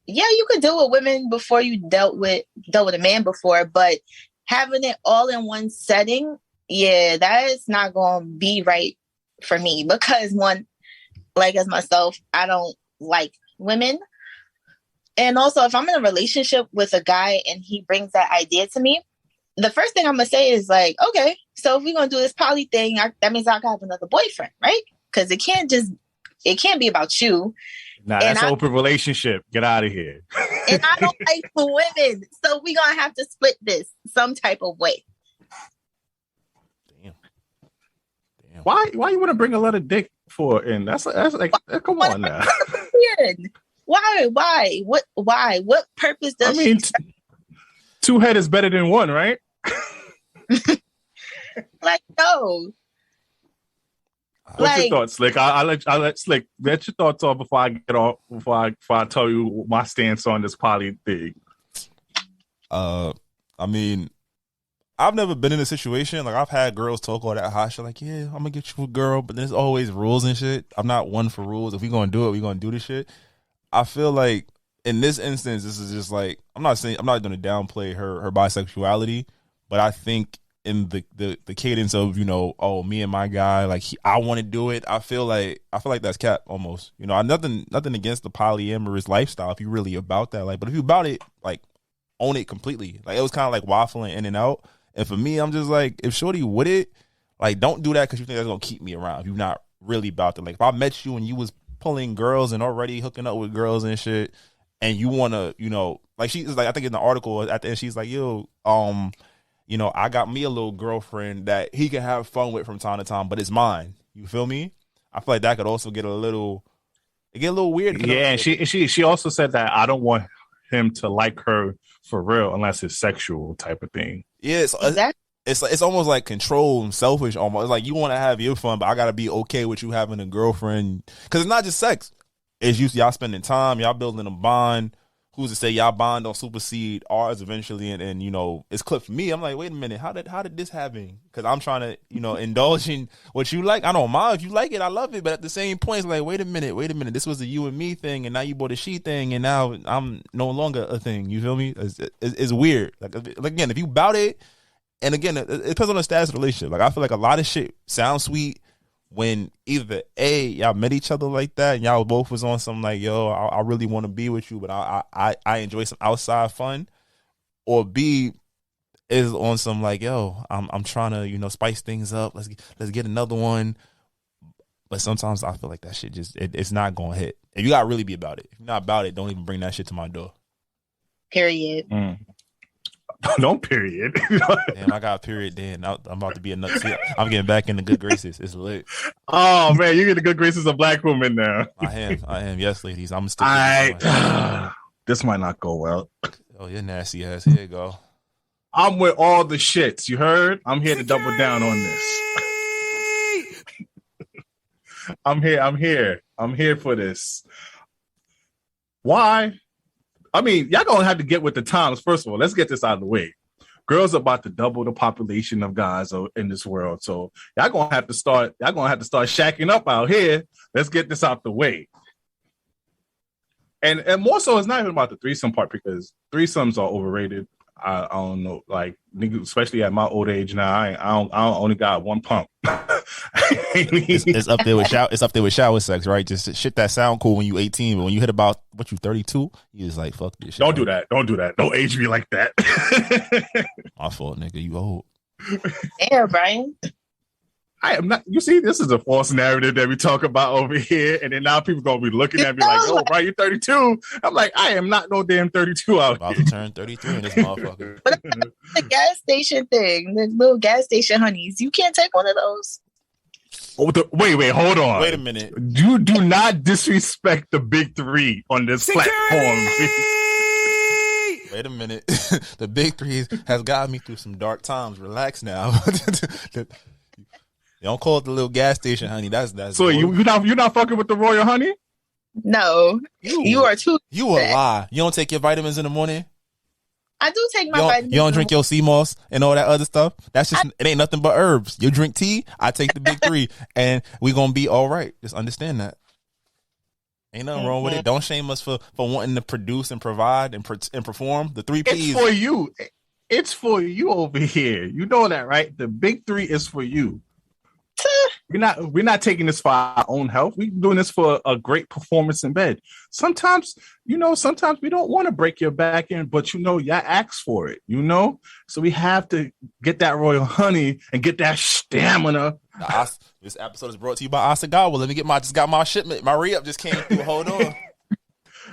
you could deal with women before you dealt with a man before, but having it all in one setting, that is not going to be right for me because one, like as myself, I don't like women. And also if I'm in a relationship with a guy and he brings that idea to me, the first thing I'm going to say is like, okay, so if we're going to do this poly thing, that means I got to have another boyfriend, right? Because it can't be about you. Nah, that's an open relationship. Get out of here. And I don't like women. So we're going to have to split this some type of way. Damn. Why you want to bring a lot of dick for in? That's like, come on now. Why? What purpose does two head is better than one, right? Like, no. What's your thoughts, Slick? I'll let Slick get your thoughts on before I get off. Before I tell you my stance on this poly thing. I mean, I've never been in a situation like I've had girls talk all that hot shit. Like, yeah, I'm gonna get you a girl, but there's always rules and shit. I'm not one for rules. If we gonna do it, we gonna do this shit. I feel like in this instance, this is just like I'm not gonna downplay her bisexuality, but I think in the cadence of me and my guy, like I want to do it. I feel like that's cap almost. Nothing against the polyamorous lifestyle if you're really about that. Like, but if you about it, like own it completely. Like it was kind of like waffling in and out. And for me, I'm just like, if shorty with it, like don't do that because you think that's gonna keep me around. If you're not really about it. Like if I met you and you was pulling girls and already hooking up with girls and shit, and you wanna, like she's like, I think in the article at the end, she's like, yo, I got me a little girlfriend that he can have fun with from time to time, but it's mine. You feel me? I feel like that could also get a little weird. Yeah, and she also said that I don't want him to like her for real unless it's sexual type of thing. Yeah, it's almost like control and selfish almost. It's like you want to have your fun, but I got to be okay with you having a girlfriend because it's not just sex. It's y'all spending time, y'all building a bond. Who's to say y'all bond don't supersede ours eventually? And it's clipped for me. I'm like, wait a minute, how did this happen? Because I'm trying to, indulge in what you like. I don't mind if you like it, I love it. But at the same point, it's like, wait a minute. This was a you and me thing, and now you bought a she thing, and now I'm no longer a thing. You feel me? It's weird. Like again, if you bout it, and again, it depends on the status of the relationship. Like I feel like a lot of shit sounds sweet when either A, y'all met each other like that and y'all both was on some like, yo, I really want to be with you, but I enjoy some outside fun, or B is on some like, yo, I'm trying to spice things up. Let's get another one. But sometimes I feel like that shit just it's not gonna hit. And you gotta really be about it. If you're not about it, don't even bring that shit to my door. Period. Don't period. Damn, I got a period then. I'm about to be a nut. See, I'm getting back in the good graces. It's lit. Oh man, you get the good graces of black women now. I am. Yes, ladies. I'm still. This might not go well. Oh, you're nasty ass. Here you go. I'm with all the shits. You heard? I'm here to double down on this. I'm here for this. Why? I mean, y'all gonna have to get with the times. First of all, let's get this out of the way. Girls are about to double the population of guys in this world, so y'all gonna have to start shacking up out here. Let's get this out the way. And more so, it's not even about the threesome part because threesomes are overrated. I don't know, like especially at my old age now. I only got one pump. It's up there with shower sex, right? Just shit that sound cool when you 18, but when you hit about you 32, you just like fuck this shit. Don't do that. Don't age me like that. My fault, nigga. You old. Yeah, Brian. I am not. You see, this is a false narrative that we talk about over here, and then now people gonna be looking at me like, "Oh, Brian, you're 32." I'm like, I am not no damn 32 out about here. to turn 33 in this motherfucker. But the gas station thing, the little gas station honeys, you can't take one of those. Oh, wait, hold on. Wait a minute. You do not disrespect the big three on this platform. Wait a minute. The big three has got me through some dark times. Relax now. Don't call it the little gas station, honey. That's so you're not fucking with the Royal Honey? No, you are too. You a lie. You don't take your vitamins in the morning? I do take my vitamins. You don't drink your sea moss and all that other stuff? That's just it ain't nothing but herbs. You drink tea, I take the big three, and we gonna be all right. Just understand that. Ain't nothing wrong with it. Don't shame us for wanting to produce and provide and perform. The 3 Ps. It's for you. It's for you over here. You know that, right? The big three is for you. We're not taking this for our own health. We're doing this for a great performance in bed. Sometimes we don't want to break your back in, but y'all ask for it, So we have to get that Royal Honey and get that stamina. This episode is brought to you by Asagawa. Let me just got my shipment. My re-up just came through. Hold on.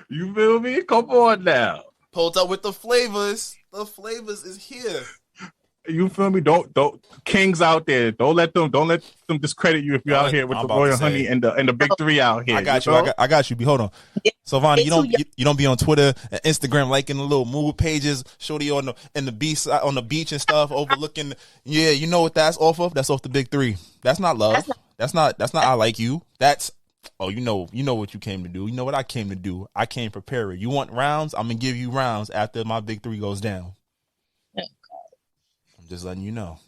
You feel me? Come on now. Pulled up with the flavors. The flavors is here. You feel me? Don't kings out there. Don't let them discredit you if you're out here with the Royal Honey and the big three out here. I got you. I got you. Hold on. So Vonnie, you don't be on Twitter and Instagram liking the little mood pages, shorty on the beach and stuff, overlooking. Yeah, you know what that's off of? That's off the big three. That's not love. That's not I like you. That's you know what you came to do. You know what I came to do. I came prepared. You want rounds? I'm gonna give you rounds after my big three goes down. Just letting you know.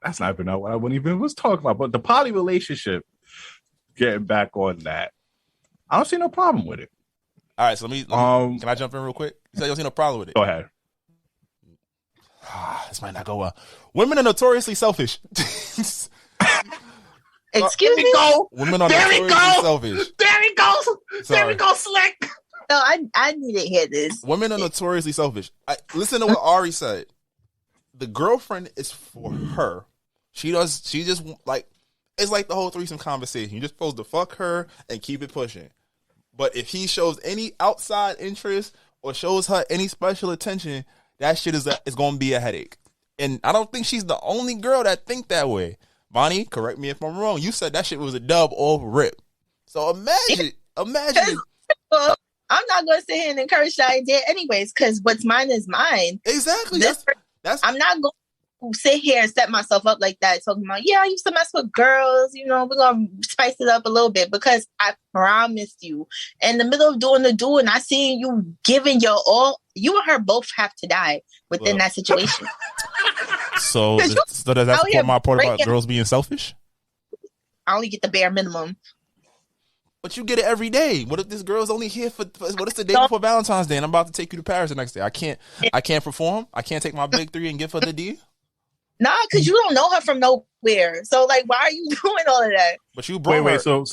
That's not even what I wouldn't even was talking about. But the poly relationship, getting back on that, I don't see no problem with it. All right, so let me can I jump in real quick? You said you don't see no problem with it. Go ahead. This might not go well. Women are notoriously selfish. Excuse me? Women are notoriously selfish. There he goes. There we go, Slick. No, I need to hear this. Women are notoriously selfish. Listen to what Ari said. The girlfriend is for her. She just like, it's like the whole threesome conversation. You're just supposed to fuck her and keep it pushing. But if he shows any outside interest or shows her any special attention, that shit is going to be a headache. And I don't think she's the only girl that think that way. Vonnie, correct me if I'm wrong. You said that shit was a dub off rip. So imagine. Well, I'm not going to sit here and encourage that idea anyways, because what's mine is mine. Exactly. I'm not going to sit here and set myself up like that, talking about, I used to mess with girls, we're going to spice it up a little bit, because I promised you, in the middle of doing the do, and I see you giving your all, you and her both have to die within that situation. So does that support my part about girls being selfish? I only get the bare minimum. But you get it every day. What if this girl's only here for what if the day before Valentine's Day and I'm about to take you to Paris the next day? I can't perform. I can't take my big three and give her the D. Nah, because you don't know her from nowhere. So why are you doing all of that? But you brought her. So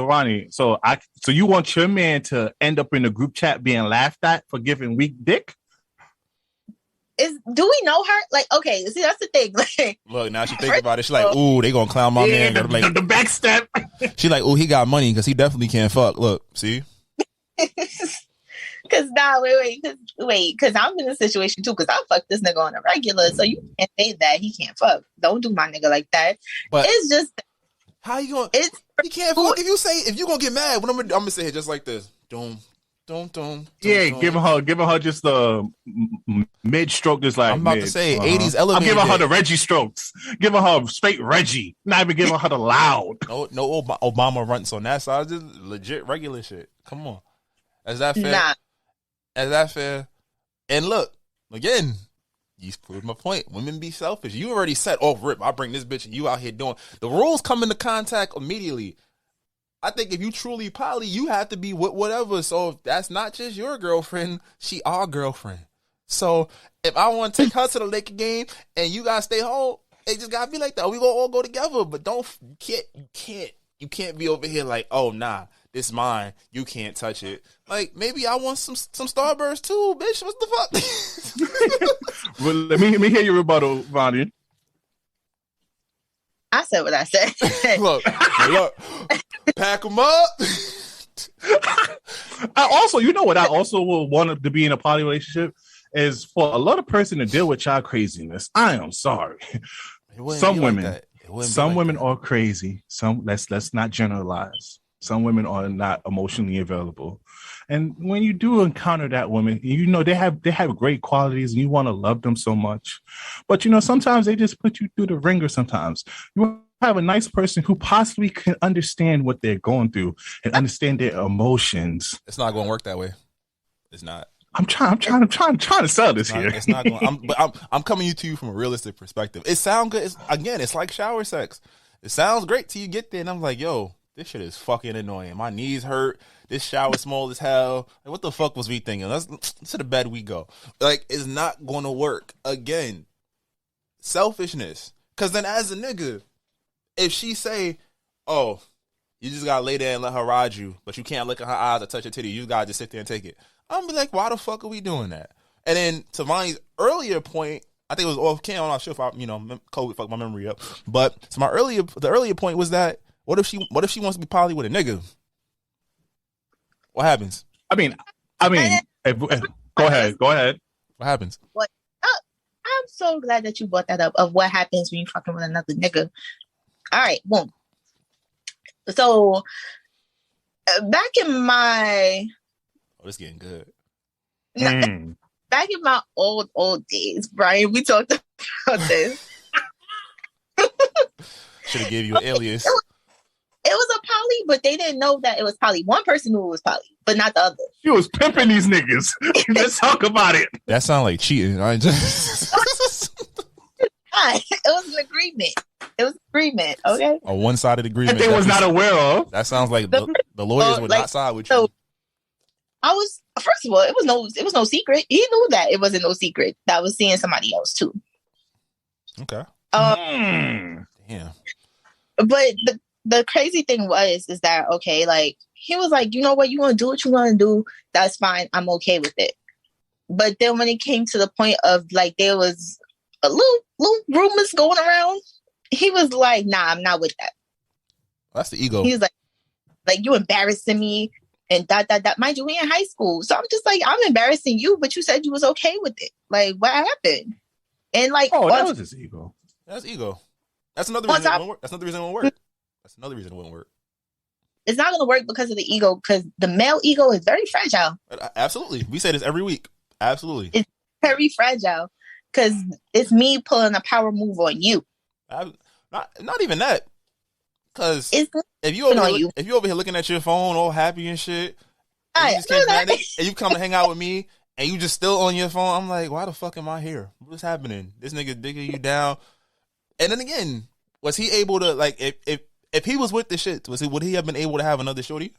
Ronnie, so you want your man to end up in a group chat being laughed at for giving weak dick? Do we know her? Like, okay, see, that's the thing. Like, look, now she think about it. She's like, ooh, they gonna clown my man. The backstep. She like, ooh, he got money because he definitely can't fuck. Look, see? Because because I'm in a situation too. Because I fuck this nigga on a regular, so you can't say that he can't fuck. Don't do my nigga like that. But it's just how you gonna? He can't fuck if you gonna get mad. When I'm gonna say it just like this. Don't. Giving her just the mid stroke, just like I'm about to say 80s elevator. I'm giving her the Reggie strokes, giving her straight Reggie, not even giving her the loud. No Obama runts on that side, just legit regular shit. Come on, is that fair? Nah. Is that fair? And look, again, you proved my point. Women be selfish. You already said, "Oh, rip, I bring this bitch and you out here doing." The rules come into contact immediately. I think if you truly poly, you have to be with whatever. So if that's not just your girlfriend, she our girlfriend. So if I want to take her to the Laker game and you gotta stay home, it just gotta be like that. We gonna all go together. But you can't be over here like, oh nah, this mine. You can't touch it. Like maybe I want some Starburst too, bitch. What the fuck? Well, let me hear your rebuttal, Vonnie. I said what I said. look, pack them up. I also will want to be in a poly relationship is for a lot of person to deal with child craziness. I am sorry. Some women, Some women are crazy. Some let's not generalize. Some women are not emotionally available. And when you do encounter that woman, you know they have great qualities and you want to love them so much. But you know, sometimes they just put you through the ringer sometimes. You have a nice person who possibly can understand what they're going through and understand their emotions. It's not going to work that way. It's not. I'm trying to sell this here. It's not going. I'm coming to you from a realistic perspective. It sounds good. It's like shower sex. It sounds great till you get there, and I'm like, yo, this shit is fucking annoying. My knees hurt. This shower small as hell. Like, what the fuck was we thinking? Let's to the bed we go. Like, it's not going to work. Again, selfishness. Because then as a nigga, if she say, oh, you just got to lay there and let her ride you, but you can't look at her eyes or touch her titty, you got to just sit there and take it. I'm going to be like, why the fuck are we doing that? And then to Vonnie's earlier point, I think it was off cam. I'm not sure if COVID fucked my memory up. But to the earlier point was that, what if she wants to be poly with a nigga? What happens? I mean, go ahead. What happens? What? I'm so glad that you brought that up of what happens when you fucking with another nigga. All right, boom. So back in my this getting good. Back in my old days, Brian, we talked about this. Should have gave you an alias. It was a poly, but they didn't know that it was poly. One person knew it was poly, but not the other. She was pimping these niggas. Let's talk about it. That sounds like cheating. It was an agreement. It was an agreement, okay? A one-sided agreement. That they was not aware of. That sounds like the lawyers would not side with you. So I was, first of all, it was no secret. He knew that it wasn't no secret that I was seeing somebody else too. Okay. Damn. But the crazy thing is that, okay, like, he was like, you know what, you want to do what you want to do, that's fine, I'm okay with it. But then when it came to the point of, like, there was a little rumors going around, he was like, nah, I'm not with that. That's the ego. He was like, you embarrassing me, and that. Mind you, we in high school. So I'm just like, I'm embarrassing you, but you said you was okay with it. Like, what happened? And like, that was his ego. That's ego. That's another reason it won't work. That's another reason it won't work. That's another reason it wouldn't work. It's not going to work because of the ego, because the male ego is very fragile. Absolutely. We say this every week. Absolutely. It's very fragile because it's me pulling a power move on you. Not even that. Because if you over here looking at your phone all happy and shit, and you come to hang out with me and you just still on your phone, I'm like, why the fuck am I here? What's happening? This nigga digging you down. And then again, was he able to, like, if he was with the shit, would he have been able to have another shorty?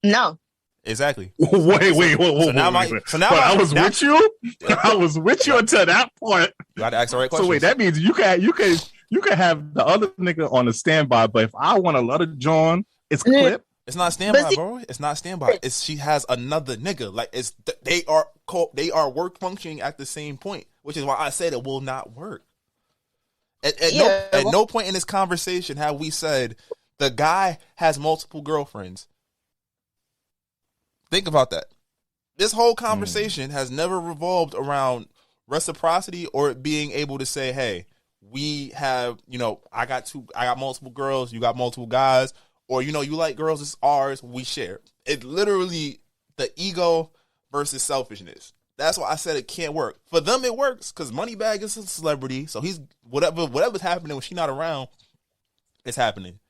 No. Exactly. Wait. I was with you. I was with you until that point. You got to ask the right question. So wait, that means you can have the other nigga on the standby, but if I want to let her join, it's clip. It's not standby, bro. It's not standby. It's she has another nigga. Like, they are work functioning at the same point, which is why I said it will not work. At no point in this conversation have we said the guy has multiple girlfriends. Think about that. This whole conversation has never revolved around reciprocity or being able to say, hey, we have, I got multiple girls, you got multiple guys, or, you like girls, it's ours, we share. It's literally the ego versus selfishness. That's why I said it can't work. For them, it works because Moneybag is a celebrity. So he's whatever's happening when she's not around, it's happening.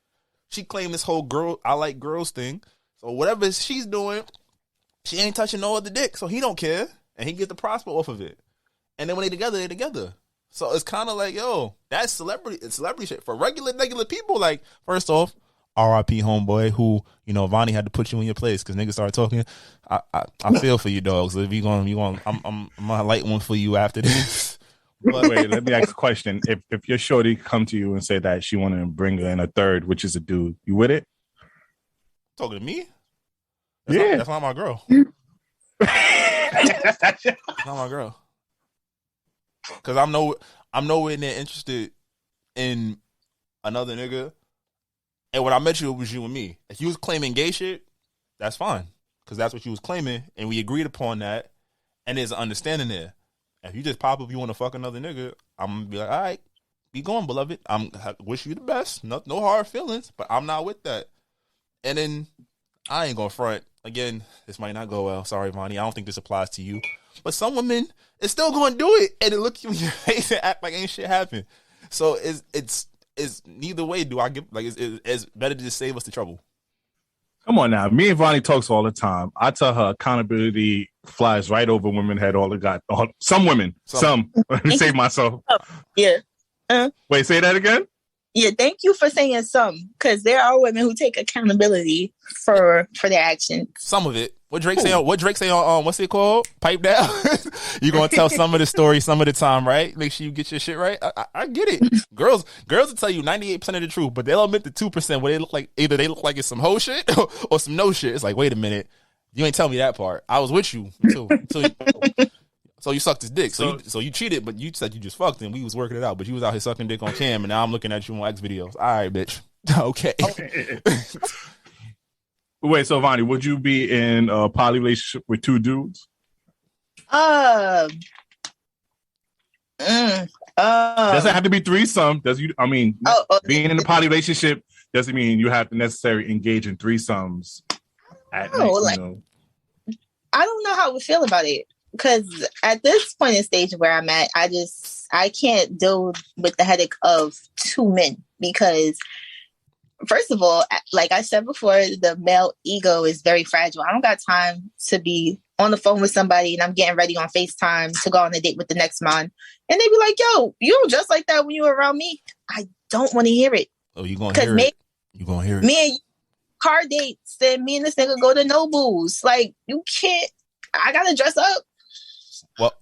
She claimed this whole I like girls thing. So whatever she's doing, she ain't touching no other dick. So he don't care. And he get the prosper off of it. And then when they're together. So it's kind of like, yo, that's celebrity shit. For regular people, like, first off, R.I.P. homeboy, who, Vonnie had to put you in your place because niggas started talking. I feel for you, dogs. So if I'm gonna light one for you after this. But wait, let me ask a question. If your shorty come to you and say that she wanted to bring in a third, which is a dude, you with it? Talking to me? That's not my girl. That's not my girl. Because I'm nowhere near interested in another nigga. And when I met you, it was you and me. If you was claiming gay shit, that's fine. Because that's what you was claiming. And we agreed upon that. And there's an understanding there. If you just pop up, you want to fuck another nigga, I'm going to be like, all right, be going, beloved. I wish you the best. No hard feelings, but I'm not with that. And then I ain't gonna front. Again, this might not go well. Sorry, Vonnie. I don't think this applies to you. But some women is still gonna do it, and it look you in your face and act like ain't shit happened. So it's neither way do I give, like, it's better to just save us the trouble. Come on now. Me and Vonnie talks all the time. I tell her accountability flies right over women head some women. Some. Let me save myself. Yeah. Wait, say that again? Yeah, thank you for saying some, because there are women who take accountability for their actions. Some of it. What Drake say on what's it called? Pipe Down? You gonna tell some of the story some of the time, right? Make sure you get your shit right. I get it. Girls will tell you 98% of the truth, but they'll admit the 2% where they look like it's some whole shit or some no shit. It's like, wait a minute, you ain't tell me that part. I was with you too. So you sucked his dick. So you cheated, but you said you just fucked him. We was working it out, but you was out here sucking dick on cam, and now I'm looking at you on X videos. All right, bitch. Okay. Wait, so Vonnie, would you be in a poly relationship with two dudes? Doesn't have to be threesome. Being in a poly relationship doesn't mean you have to necessarily engage in threesomes at night. I don't know how we feel about it, because at this point in stage where I'm at, I can't deal with the headache of two men, because first of all, like I said before, the male ego is very fragile. I don't got time to be on the phone with somebody and I'm getting ready on FaceTime to go on a date with the next man. And they be like, yo, you were just like that when you were around me. I don't want to hear it. Oh, you going to hear it? You going to hear it? Me and you, car dates, and me and this nigga go to Nobles. Like, you can't, I got to dress up. Well,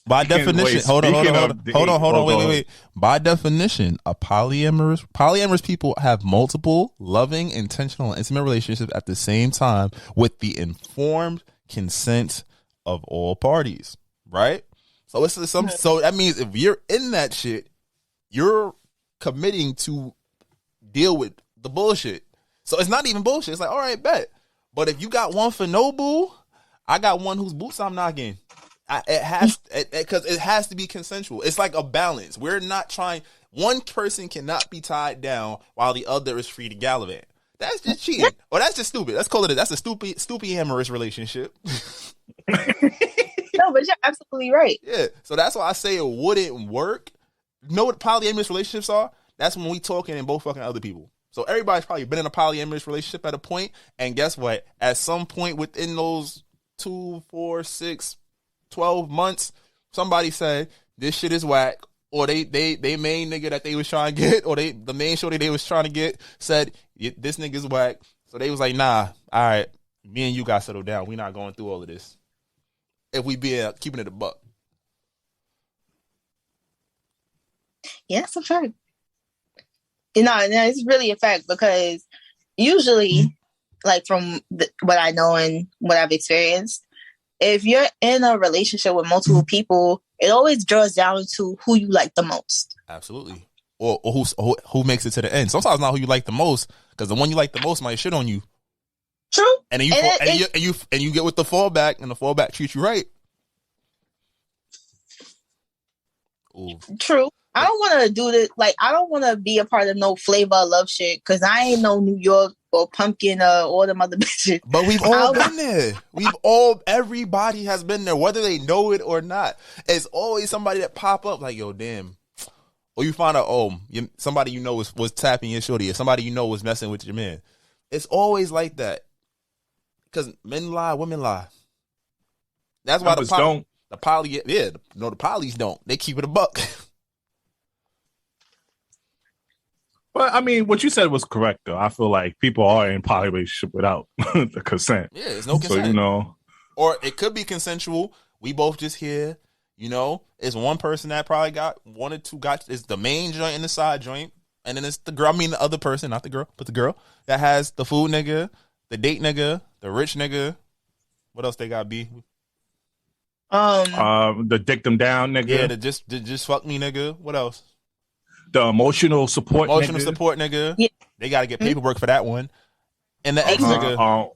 by definition, hold on, wait. By definition, a polyamorous people have multiple loving, intentional, and intimate relationships at the same time with the informed consent of all parties, right? So so that means if you're in that shit, you're committing to deal with the bullshit. So it's not even bullshit. It's like, all right, bet. But if you got one for no boo, I got one whose boots I'm knocking. It has to be consensual. It's like a balance. We're not trying. One person cannot be tied down while the other is free to gallivant. That's just cheating. Or that's just stupid. Let's call it. That's a stupid amorous relationship. No, but you're absolutely right. Yeah. So that's why I say it wouldn't work. You know what polyamorous relationships are? That's when we talking and both fucking other people. So everybody's probably been in a polyamorous relationship at a point, and guess what? At some point within those 2, 4, 6, 12 months, somebody said this shit is whack, or they main nigga that they was trying to get, or the main shorty they was trying to get said this nigga's whack. So they was like, nah, all right, me and you got settled down. We not going through all of this. If we be keeping it a buck. Yeah, it's a fact. No, it's really a fact, because usually, like from what I know and what I've experienced, if you're in a relationship with multiple people, it always draws down to who you like the most. Absolutely. Or who makes it to the end. Sometimes not who you like the most, because the one you like the most might shit on you. True. And then you get with the fallback, and the fallback treats you right. Ooh. True. I don't want to do this. Like, I don't want to be a part of no Flavor of Love shit, because I ain't no New York or Pumpkin or all them other bitches. But we've all been there. Everybody has been there, whether they know it or not. It's always somebody that pop up like, yo, damn. Or you find out, somebody you know was tapping your shorty, or somebody you know was messing with your man. It's always like that. Because men lie, women lie. That's why the polys don't. They keep it a buck. But I mean, what you said was correct, though. I feel like people are in poly relationship without the consent. Yeah, there's no consent. So, or it could be consensual. We both just here. It's one person that probably got one or two it's the main joint and the side joint, and then it's the girl. I mean, the other person, not the girl, but the girl that has the food nigga, the date nigga, the rich nigga. What else they got? B. The dick them down nigga. Yeah, the just fuck me nigga. What else? The emotional support nigga. Yeah. They got to get paperwork for that one. And the ex nigga.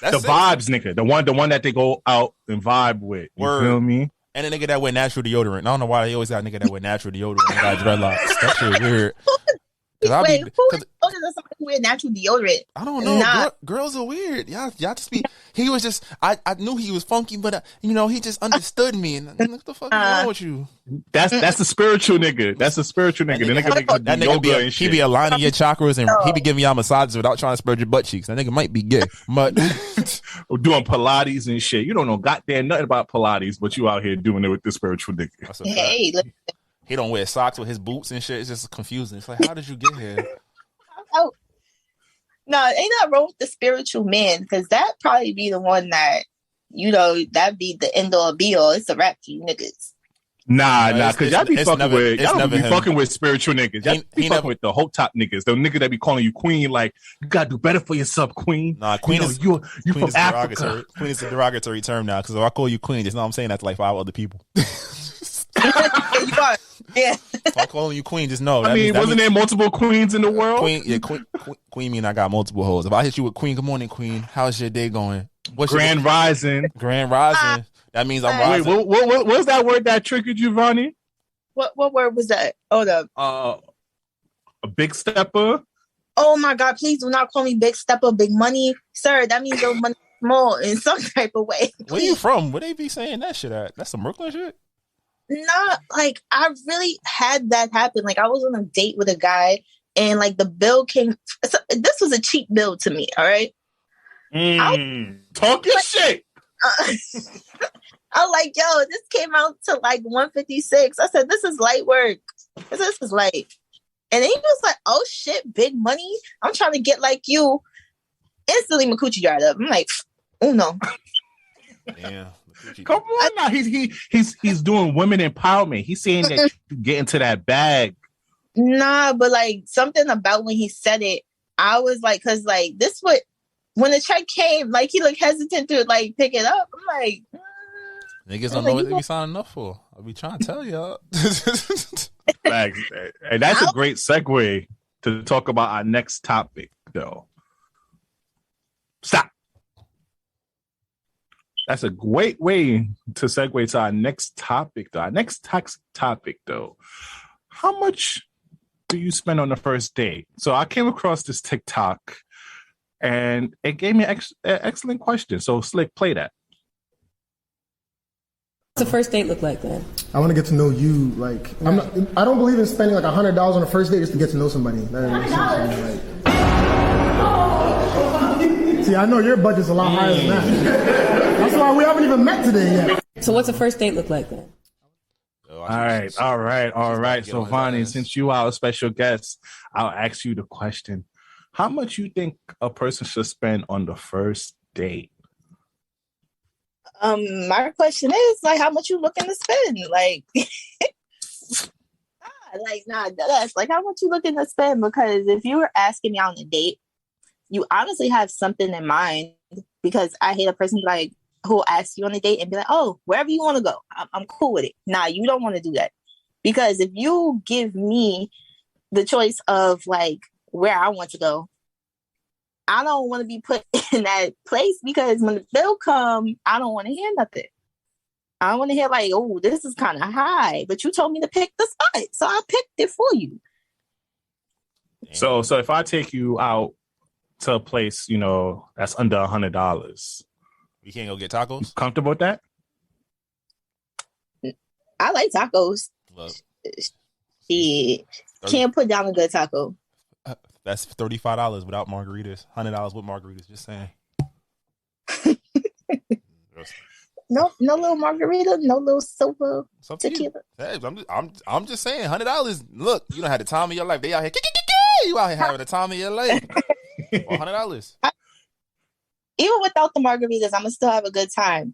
The vibes nigga. The one that they go out and vibe with. You feel me? And a nigga that wear natural deodorant. I don't know why they always got a nigga that wear natural deodorant and got dreadlocks. That shit weird. Wait, who is somebody who wear natural deodorant? I don't know. Girls are weird. Y'all just be. He was just. I knew he was funky, but he just understood me. And what the fuck is wrong with you? That's the spiritual nigga. That's a spiritual nigga. That nigga he be aligning your chakras and he be giving y'all massages without trying to spread your butt cheeks. That nigga might be gay, but doing Pilates and shit. You don't know goddamn nothing about Pilates, but you out here doing it with the spiritual nigga. Hey, look. He don't wear socks with his boots and shit. It's just confusing. It's like, how did you get here? No, ain't nothing wrong with the spiritual man, because that probably be the one that, that'd be the end all be all. It's a rap for you niggas. Nah, because y'all be fucking with spiritual niggas. Y'all be fucking with the whole top niggas. The nigga that be calling you queen, like, you gotta do better for yourself, queen. Nah, queen is you from Africa. Queen is a derogatory term now, because if I call you queen, just know I'm saying that to like 5 other people. You are. Yeah. If I'm calling you queen, just know. Wasn't there multiple queens in the world? Queen mean I got multiple hoes. If I hit you with queen, good morning, queen. How's your day going? Grand rising. That means I'm rising. Wait, what's that word that triggered you, Vonnie? What word was that? Hold up. A big stepper. Oh my God! Please do not call me big stepper, big money, sir. That means your money small in some type of way. Where you from? Where they be saying that shit at? That's some Brooklyn shit. Not like I really had that happen. Like I was on a date with a guy, and like the bill came. So, this was a cheap bill to me. All right. Talk your shit. I'm like, yo, this came out to like 156. I said, this is light work. This is light. And then he was like, oh shit, big money. I'm trying to get like you. Instantly, my coochie dried up. I'm like, oh no. Damn. Come on now. He's doing women empowerment. He's saying that you get into that bag. Nah, but like something about when he said it, I was like, cause like this what when the check came, like he looked hesitant to like pick it up. I'm like, niggas don't know what they be signing up for. I be trying to tell y'all. And that's a great segue to talk about our next topic, though. Stop. That's a great way to segue to our next topic, though. Our next topic, though. How much do you spend on the first date? So I came across this TikTok, and it gave me an excellent question. So, Slick, play that. What's the first date look like then? I want to get to know you. Like, I don't believe in spending like $100 on a first date just to get to know somebody. That doesn't make sense to me. Like, see, I know your budget's a lot higher than that. That's why we haven't even met today yet. So what's a first date look like then? All right. So, Vonnie, since you are a special guest, I'll ask you the question. How much you think a person should spend on the first date? My question is like, how much you looking to spend? Like, that's like, how much you looking to spend? Because if you were asking me on a date, you honestly have something in mind. Because I hate a person like who'll ask you on a date and be like, oh, wherever you want to go, I'm cool with it. Nah, you don't want to do that. Because if you give me the choice of like where I want to go, I don't want to be put in that place, because when the bill come, I don't want to hear nothing. I want to hear like, oh, this is kind of high, but you told me to pick the spot, so I picked it for you. So if I take you out to a place, that's under $100, you can't go get tacos? Comfortable with that? I like tacos. Shit. Can't put down a good taco. That's $35 without margaritas. $100 with margaritas. Just saying. No little margarita. No little soda. Tequila. Hey, I'm just saying. $100. Look, you don't have the time of your life. They out here. You out here having the time of your life. $100. Even without the margaritas, I'm gonna still have a good time.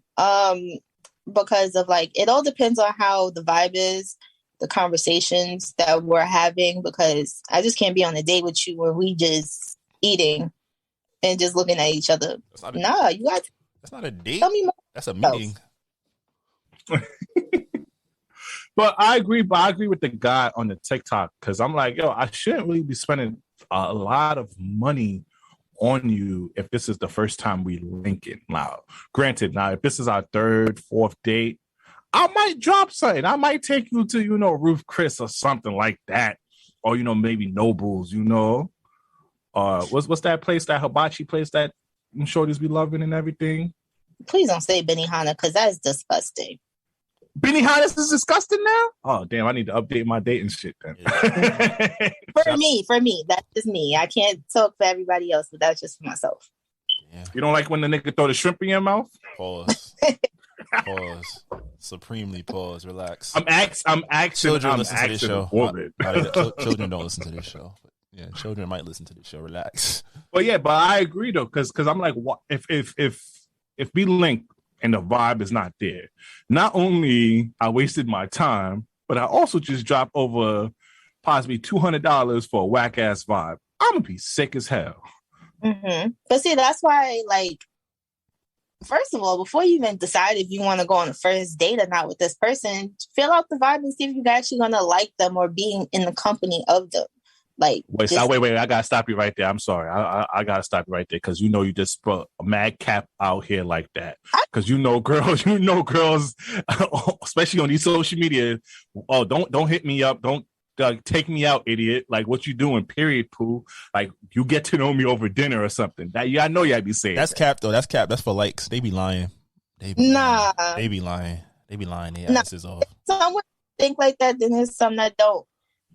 Because of like, it all depends on how the vibe is, the conversations that we're having. Because I just can't be on a date with you where we just eating and just looking at each other. You got. That's not a date. Tell me more. That's a meeting. But I agree with the guy on the TikTok, because I'm like, yo, I shouldn't really be spending a lot of money on you if this is the first time we link it. Now, granted, if this is our third, fourth date, I might drop something. I might take you to, Ruth Chris or something like that. Or, maybe Nobles, what's that place, that hibachi place that shorties be loving and everything? Please don't say Benihana, because that is disgusting. Benihana is disgusting now? Oh, damn, I need to update my dating shit then. For me, that's just me. I can't talk for everybody else, but that's just for myself. Yeah. You don't like when the nigga throw the shrimp in your mouth? Pause. Pause. Supremely pause. Relax. I'm asking. Children listen to this show. Children don't listen to this show. Yeah, children might listen to this show. Relax. Well, yeah, but I agree though, because I'm like, what if we link and the vibe is not there? Not only I wasted my time, but I also just dropped over possibly $200 for a whack ass vibe. I'm gonna be sick as hell. Mm-hmm. But see, that's why, like, first of all, before you even decide if you want to go on a first date or not with this person, fill out the vibe and see if you're actually gonna like them or being in the company of them. Like, wait, I gotta stop you right there. I'm sorry, I gotta stop you right there because you just put a mad cap out here like that. Because girls, especially on these social media. Oh, don't hit me up. Don't take me out, idiot. Like, what you doing? Period, poo. Like, you get to know me over dinner or something. That I know y'all be saying. That's cap though. That's cap. That's for likes. They be lying. They be lying. Their asses off. Some would think like that. Then there's some that don't.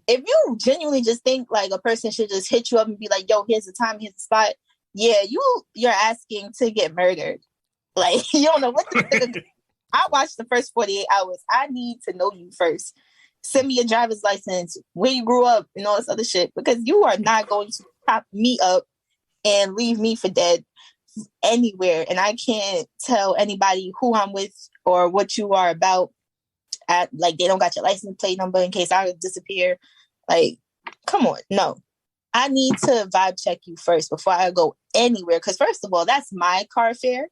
If you genuinely just think like a person should just hit you up and be like, yo, here's the time, here's the spot. Yeah, you're asking to get murdered. Like, you don't know what the I watched the first 48 hours. I need to know you first. Send me your driver's license, where you grew up, and all this other shit. Because you are not going to pop me up and leave me for dead anywhere. And I can't tell anybody who I'm with or what you are about. Like, they don't got your license plate number in case I disappear. Like, come on. No. I need to vibe check you first before I go anywhere. Because first of all, that's my car fare.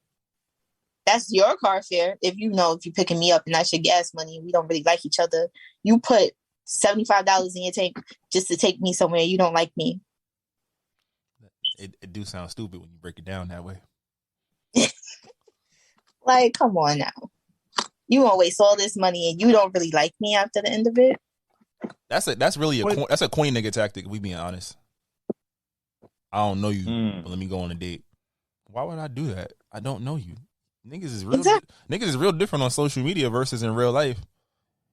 That's your car fare. If you're picking me up and that's your gas money, we don't really like each other. You put $75 in your tank just to take me somewhere you don't like me. It do sound stupid when you break it down that way. Like, come on now. You gonna waste all this money and you don't really like me after the end of it? That's really that's a queen nigga tactic, if we being honest. I don't know you, but let me go on a date. Why would I do that? I don't know you. Niggas is real different on social media versus in real life.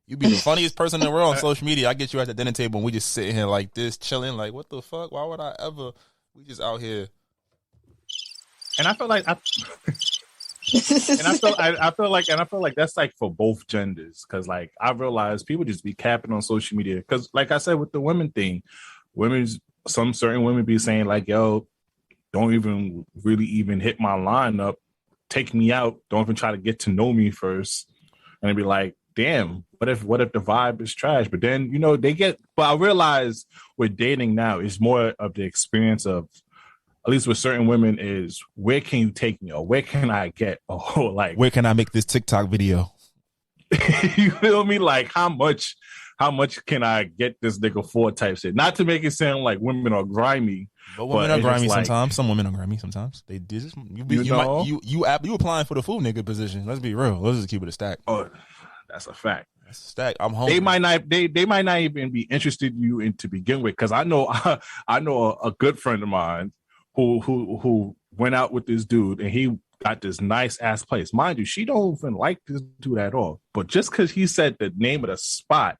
You be the funniest person in the world on social media. I get you at the dinner table and we just sitting here like this, chilling, like, what the fuck? Why would I ever? We just out here. And I feel like I feel like that's like for both genders, because like I realize people just be capping on social media, because like I said with the women thing, some certain women be saying like, yo, don't even hit my line up, take me out, don't even try to get to know me first, and it'd be like, damn, what if the vibe is trash? But then but I realize with dating now is more of the experience of, at least with certain women, is where can you take me, or where can I get, or like where can I make this TikTok video? You feel me? Like how much can I get this nigga for type shit? Not to make it sound like women are grimy. But women are grimy sometimes. Some women are grimy sometimes. They just you applying for the fool nigga position. Let's be real. Let's just keep it a stack. Oh, that's a fact. That's a stack. I'm hungry. They might not even be interested in you to begin with, because I know a good friend of mine who went out with this dude and he got this nice ass place. Mind you, she don't even like this dude at all. But just because he said the name of the spot,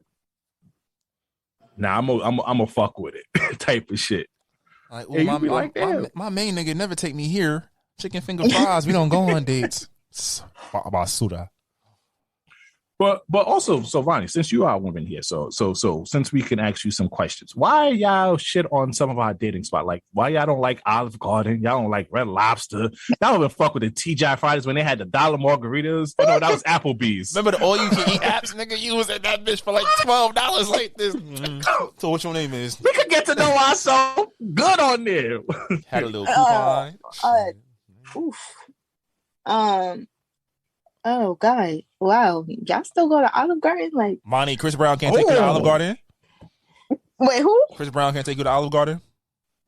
now I'm a fuck with it type of shit. Like, ooh, my main nigga never take me here. Chicken finger fries. We don't go on dates. Basura. But also, so Ronnie, since you are a woman here, so since we can ask you some questions, why y'all shit on some of our dating spots? Like, why y'all don't like Olive Garden? Y'all don't like Red Lobster? Y'all don't even fuck with the TGI Fridays when they had the $1 margaritas? Oh, no, that was Applebee's. Remember the all you can eat apps, nigga? You was at that bitch for like $12 like this. So what your name is? We could get to know ourselves good on there. Had a little coupon. Oof. Oh God! Wow, y'all still go to Olive Garden? Like, Monty, Chris Brown can't take you to Olive Garden. Wait, who? Chris Brown can't take you to Olive Garden.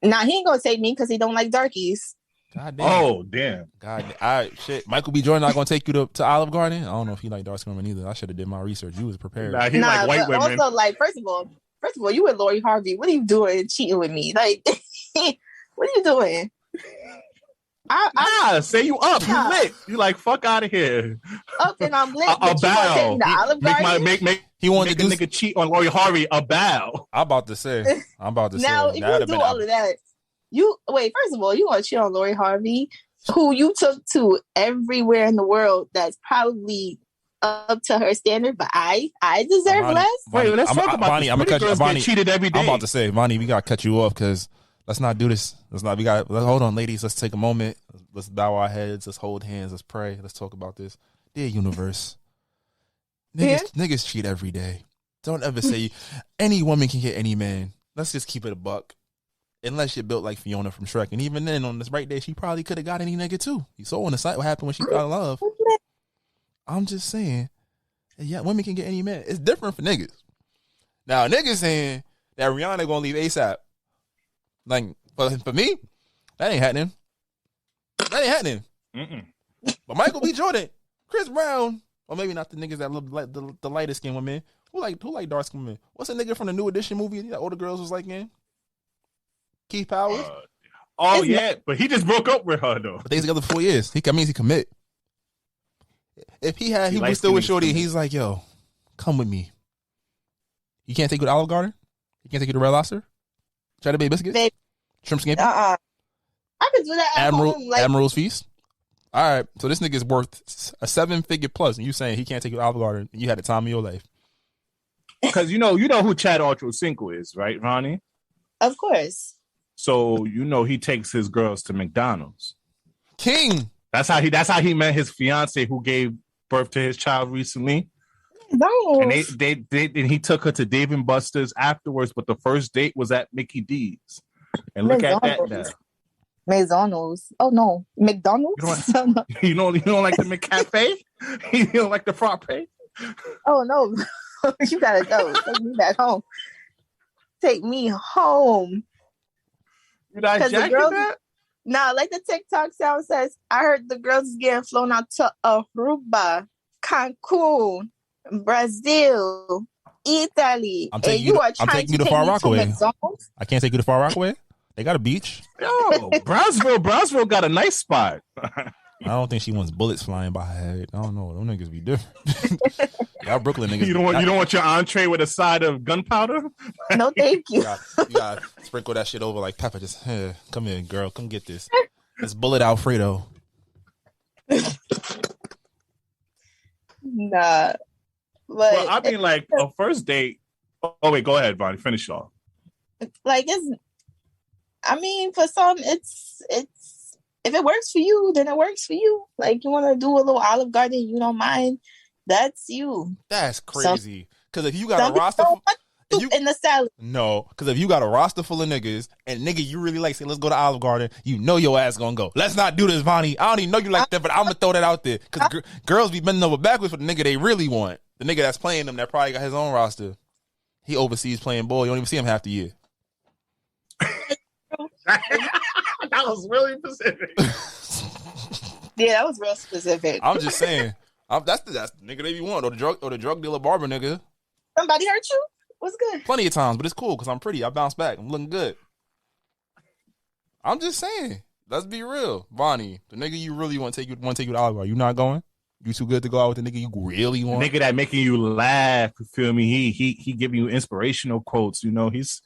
Nah, he ain't gonna take me because he don't like darkies. God damn. Oh, damn. God, all right, shit. Michael B. Jordan not gonna take you to Olive Garden. I don't know if he like dark skin women either. I should have did my research. You was prepared. Nah, he like white but women. Also, like, first of all, you and Lori Harvey. What are you doing cheating with me? Like, what are you doing? Say you up. You lit. You like, fuck out of here. Up and I'm lit. A bow. He wanted to do nigga cheat on Lori Harvey. A bow. I'm about to say. Now, if you do all of that, first of all, you want to cheat on Lori Harvey, who you took to everywhere in the world that's probably up to her standard, but I deserve less. Wait, let's talk about Bonnie. I'm gonna cut you. Bonnie, cheated every day. I'm about to say, Bonnie, we gotta cut you off because let's not do this. Hold on, ladies. Let's take a moment. Let's bow our heads. Let's hold hands. Let's pray. Let's talk about this. Dear universe, niggas cheat every day. Don't ever say any woman can get any man. Let's just keep it a buck. Unless you're built like Fiona from Shrek, and even then, on this right day, she probably could have got any nigga too. You saw on the site what happened when she fell in love. I'm just saying, yeah, women can get any man. It's different for niggas. Now, niggas saying that Rihanna gonna leave ASAP. Like, for me, that ain't happening. But Michael B. Jordan, Chris Brown, or maybe not the niggas that look like the lighter skinned women. Who like dark skinned women? What's a nigga from the New Edition movie that all the girls was like in? Keith Powers. But he just broke up with her though. But they was together for 4 years. He commit. If he was still with Shorty, he's like, yo, come with me. You can't take you to Olive Garden? You can't take you to Red Lobster? Cheddar Bay biscuits? Shrimp scampi? I could do that at home. Like, Admiral's Feast? All right, so this nigga's worth a 7-figure plus, and you saying he can't take you to Olive Garden, and you had the time of your life. Because you know who Chad Ochocinco is, right, Ronnie? Of course. So he takes his girls to McDonald's. King. That's how he met his fiance, who gave birth to his child recently. No. And he took her to Dave and Buster's afterwards, but the first date was at Mickey D's. And look at that now. McDonald's. Oh no, McDonald's. You don't like the McCafe? You don't like the frappe? Oh no, you gotta go. Take me back home. Take me home. You not jacking that? Nah, like the TikTok sound says, I heard the girls is getting flown out to Aruba, Cancun, Brazil, Italy. I'm taking you to Far Rockaway. I can't take you to Far Rockaway. They got a beach. Yo, Brownsville got a nice spot. I don't think she wants bullets flying by her head. I don't know. Those niggas be different. Y'all Brooklyn niggas. You don't want your entree with a side of gunpowder? No, thank you. You gotta sprinkle that shit over like pepper. Just come here, girl. Come get this. This bullet Alfredo. Nah. But well, I mean, like a first date. Oh wait, go ahead, Bonnie. Finish off. Like for some, it's if it works for you, then it works for you. Like you want to do a little Olive Garden, you don't mind. That's you. That's crazy. Because if you got a roster in the salad. No, because if you got a roster full of niggas and nigga you really like, say let's go to Olive Garden, you know your ass gonna go. Let's not do this, Bonnie. I don't even know you like that, but I'm gonna throw that out there because girls be bending over backwards for the nigga they really want. The nigga that's playing them that probably got his own roster. He overseas playing ball. You don't even see him half the year. That was really specific. Yeah, that was real specific. I'm just saying. That's the nigga they be want, or the drug dealer barber nigga. Somebody hurt you? What's good? Plenty of times, but it's cool because I'm pretty. I bounce back. I'm looking good. I'm just saying. Let's be real, Bonnie. The nigga you really want to take you to Olive Garden. You not going? You too good to go out with the nigga you really want? The nigga that making you laugh. You feel me? He giving you inspirational quotes. You know he's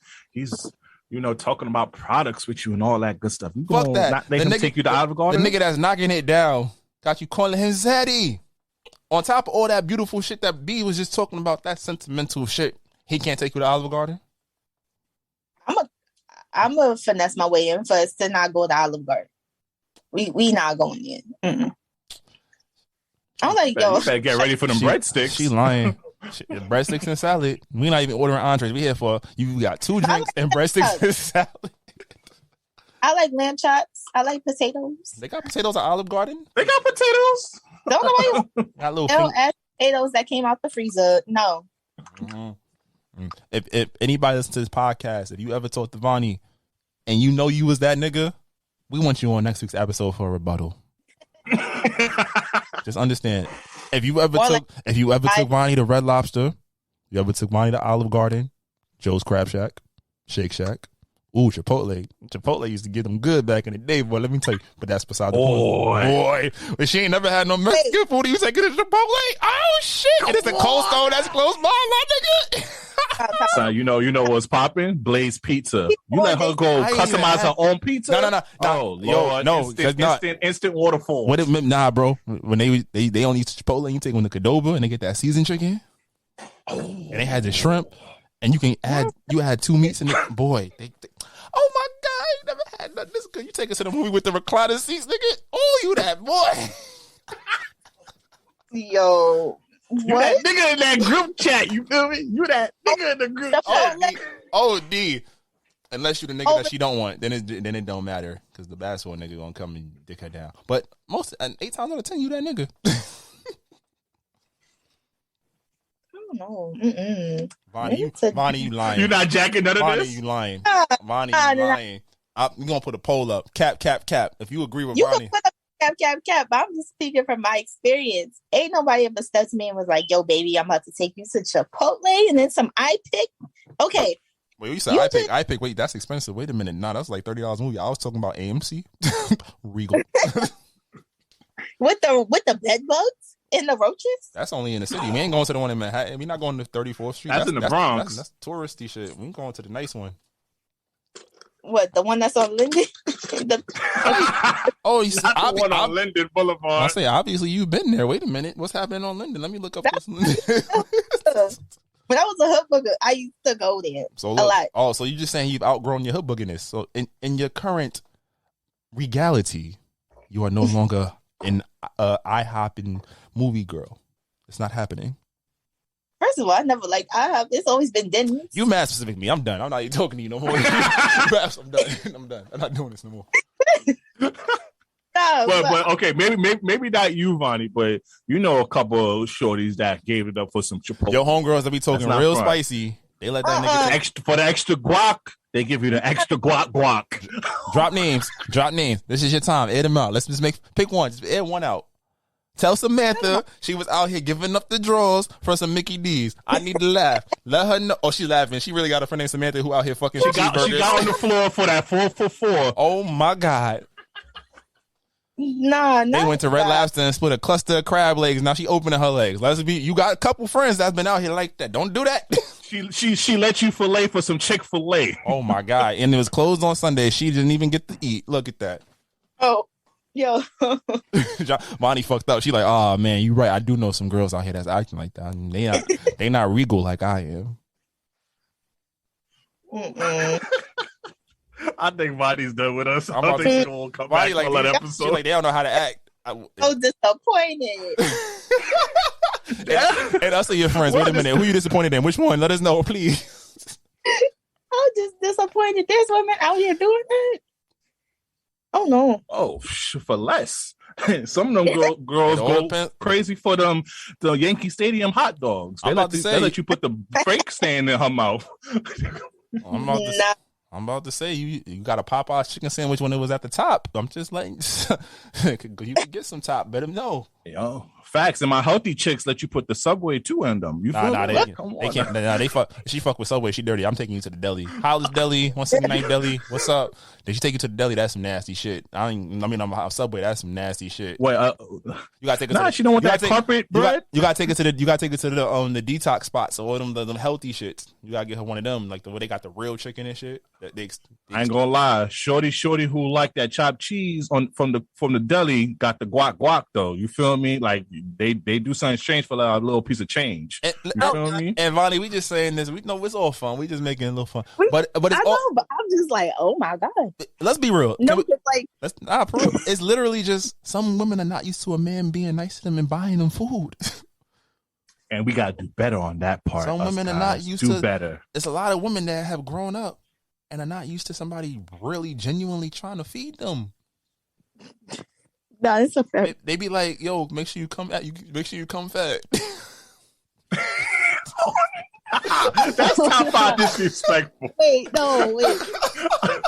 talking about products with you and all that good stuff. You fuck that. Not let him take you to Olive Garden? The nigga that's knocking it down got you calling him Zeddy. On top of all that beautiful shit that B was just talking about, that sentimental shit, he can't take you to Olive Garden? I'm a finesse my way in for us to not go to Olive Garden. We not going in. Mm-mm. I'm like, yo. You better get ready for them breadsticks. She lying. Breadsticks and salad. We not even ordering entrees. We here for, you got 2 drinks and breadsticks and salad. I like lamb chops. I like potatoes. They got potatoes at Olive Garden? They got potatoes? Don't know got little potatoes that came out the freezer. No. Mm-hmm. If anybody listens to this podcast, if you ever talked to Vonnie and you know you was that nigga, we want you on next week's episode for a rebuttal. Just understand, if you ever took Bonnie to Red Lobster, you ever took Bonnie to Olive Garden, Joe's Crab Shack, Shake Shack, Chipotle used to get them good back in the day, boy. Let me tell you, but that's beside the point. Boy, but she ain't never had no Mexican food. You taking it to Chipotle? Oh shit! And it's the Cold Stone that's close by, my nigga. So you know what's popping? Blaze Pizza. You let her go customize her own pizza? No. Oh Lord, no, instant waterfall. Nah, bro. When they only use Chipotle, you take them to Qdoba and they get that seasoned chicken. And they had the shrimp, and you had 2 meats in it. Boy, oh my God, you never had nothing this good. You take us to the movie with the recliner seats, nigga. Oh, you that boy. Yo, what? You that nigga in that group chat, you feel me? You that nigga in the group chat. D. Unless you the nigga that she don't want, then it don't matter, because the basketball nigga gonna come and dick her down. But 8 times out of 10, you that nigga. No. Bonnie, you lying. You not jacking none of Bonnie, this? you lying. Bonnie, you lying. We're going to put a poll up. Cap. If you agree with Bonnie. You can put up cap. I'm just speaking from my experience. Ain't nobody ever stepped to me and was like, yo, baby, I'm about to take you to Chipotle and then some iPick. Okay. Wait, you said iPick. Wait, that's expensive. Wait a minute. Nah, that's like $30 a movie. I was talking about AMC. Regal. with the bed bugs? In the roaches? That's only in the city. We ain't going to the one in Manhattan. We not going to 34th Street. That's in the Bronx. That's touristy shit. We going to the nice one. What, the one that's on Linden? Oh, you see, the one on Linden Boulevard. I say, obviously you've been there. Wait a minute, what's happening on Linden? Let me look up this. When I was a hood booger, I used to go there a lot. Oh, so you're just saying you've outgrown your hood booginess. So in your current regality, you are no longer an eye-hopping movie girl. It's not happening. First of all, I never liked IHOP. It's always been Denny's. You mad specific me. I'm done. I'm not even talking to you no more. I'm done. I'm not doing this no more. But okay, maybe not you, Vonnie, but you know a couple of shorties that gave it up for some Chipotle. Your homegirls that be talking real spicy. They let that nigga for the extra guac. They give you the extra guac. Drop names. This is your time. Air them out. Let's just pick one. Just air one out. Tell Samantha she was out here giving up the draws for some Mickey D's. I need to laugh. Let her know. Oh, she laughing. She really got a friend named Samantha who out here fucking cheeseburgers. She got on the floor for that 4 for 4. Oh my God. Nah, they went to Red Lobster and split a cluster of crab legs. Now she opening her legs. You got a couple friends that's been out here like that. Don't do that. She let you fillet for some Chick-fil-A. Oh my God. And it was closed on Sunday. She didn't even get to eat. Look at that. Oh. Yo. Bonnie fucked up. She like, oh man, you right. I do know some girls out here that's acting like that. I mean, they not regal like I am. I think Bonnie's done with us. I don't think she's gonna come back like, on that episode. She like, they don't know how to act. So disappointed. And I say your friends. Wait a minute. Who you disappointed in? Which one? Let us know, please. I'm just disappointed. There's women out here doing that. Oh no! Oh, for less. Some of them girls go crazy for the Yankee Stadium hot dogs. They let you put the break stand in her mouth. I'm about to say you got a Popeye's chicken sandwich when it was at the top. I'm just letting you can get some top. Better know. Yo, facts. And my healthy chicks let you put the Subway too in them. You feel me? They can't. They fuck. She fuck with Subway. She dirty. I'm taking you to the deli. Hollis Deli, 179 Deli. What's up? Did she take you to the deli? That's some nasty shit. I'm Subway. That's some nasty shit. Wait, you gotta take her. She don't want that carpet bread. You gotta take it to the. You gotta take it to the detox spots. So all them healthy shits. You gotta get her one of them, like where they got the real chicken and shit. I ain't gonna lie, shorty who like that chopped cheese from the deli got the guac though. You feel me? Like they do something strange for like a little piece of change. You feel me? And Vonnie, we just saying this. We know it's all fun. We just making it a little fun. But it's but I'm just like, oh my God. Let's be real. For real. It's literally just some women are not used to a man being nice to them and buying them food. And we gotta do better on that part. Some women are not used to better. There's a lot of women that have grown up and are not used to somebody really genuinely trying to feed them. No, it's a fact. They be like, yo, make sure you come fat. That's top 5 disrespectful. Wait.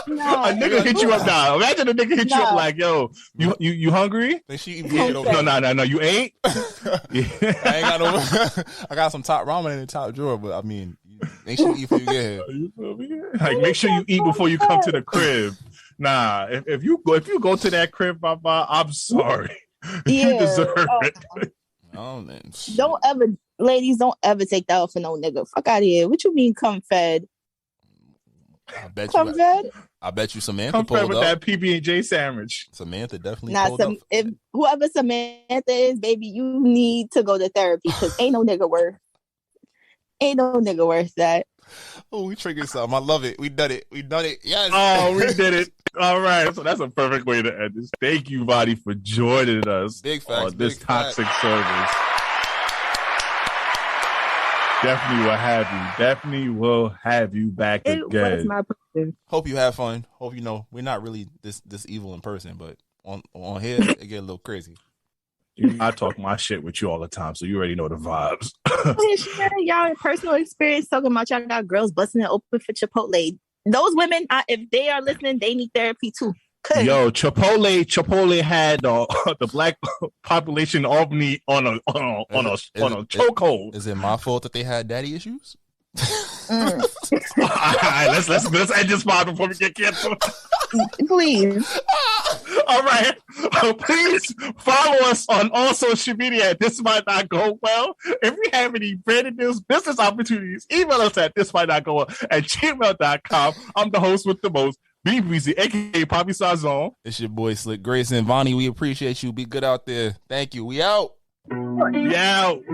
A nigga hit you up now. Imagine a nigga hit you up like, yo, you hungry? Then she eat head over. No, you ain't. I ain't got no. I got some top ramen in the top drawer, but I mean, make sure you eat before you get here. You feel me? Like, make sure you eat before you come to the crib. Nah, if you go to that crib, Papa, I'm sorry. You deserve it. Don't ever, ladies, don't ever take that off for no nigga. Fuck out of here. What you mean, come fed? I bet you Samantha come pulled fed with up. that PB&J sandwich. Samantha definitely pulled up. If whoever Samantha is, baby, you need to go to therapy because ain't no nigga worth that. Oh, we triggered something. I love it. We done it. Yes. Oh, we did it. All right. So that's a perfect way to end this. Thank you, Vadi, for joining us on this toxic service. Definitely will have you back again. It was my pleasure. Hope you have fun. Hope you know we're not really this evil in person, but on here it get a little crazy. I talk my shit with you all the time, so you already know the vibes. Y'all in personal experience talking about y'all got girls busting it open for Chipotle. Those women, if they are listening, they need therapy too. Yo, Chipotle had the black population in Albany on a chokehold. Is it my fault that they had daddy issues? All right, let's end this pod before we get canceled. Please. All right. Please follow us on all social media at This Might Not Go Well. If you have any branded news, business opportunities, email us at thismightnotgowell@gmail.com. I'm the host with the most, B Brezzy, aka Poppy Sazon. It's your boy Slick Grayson. Vonnie, we appreciate you. Be good out there. Thank you. We out. We out.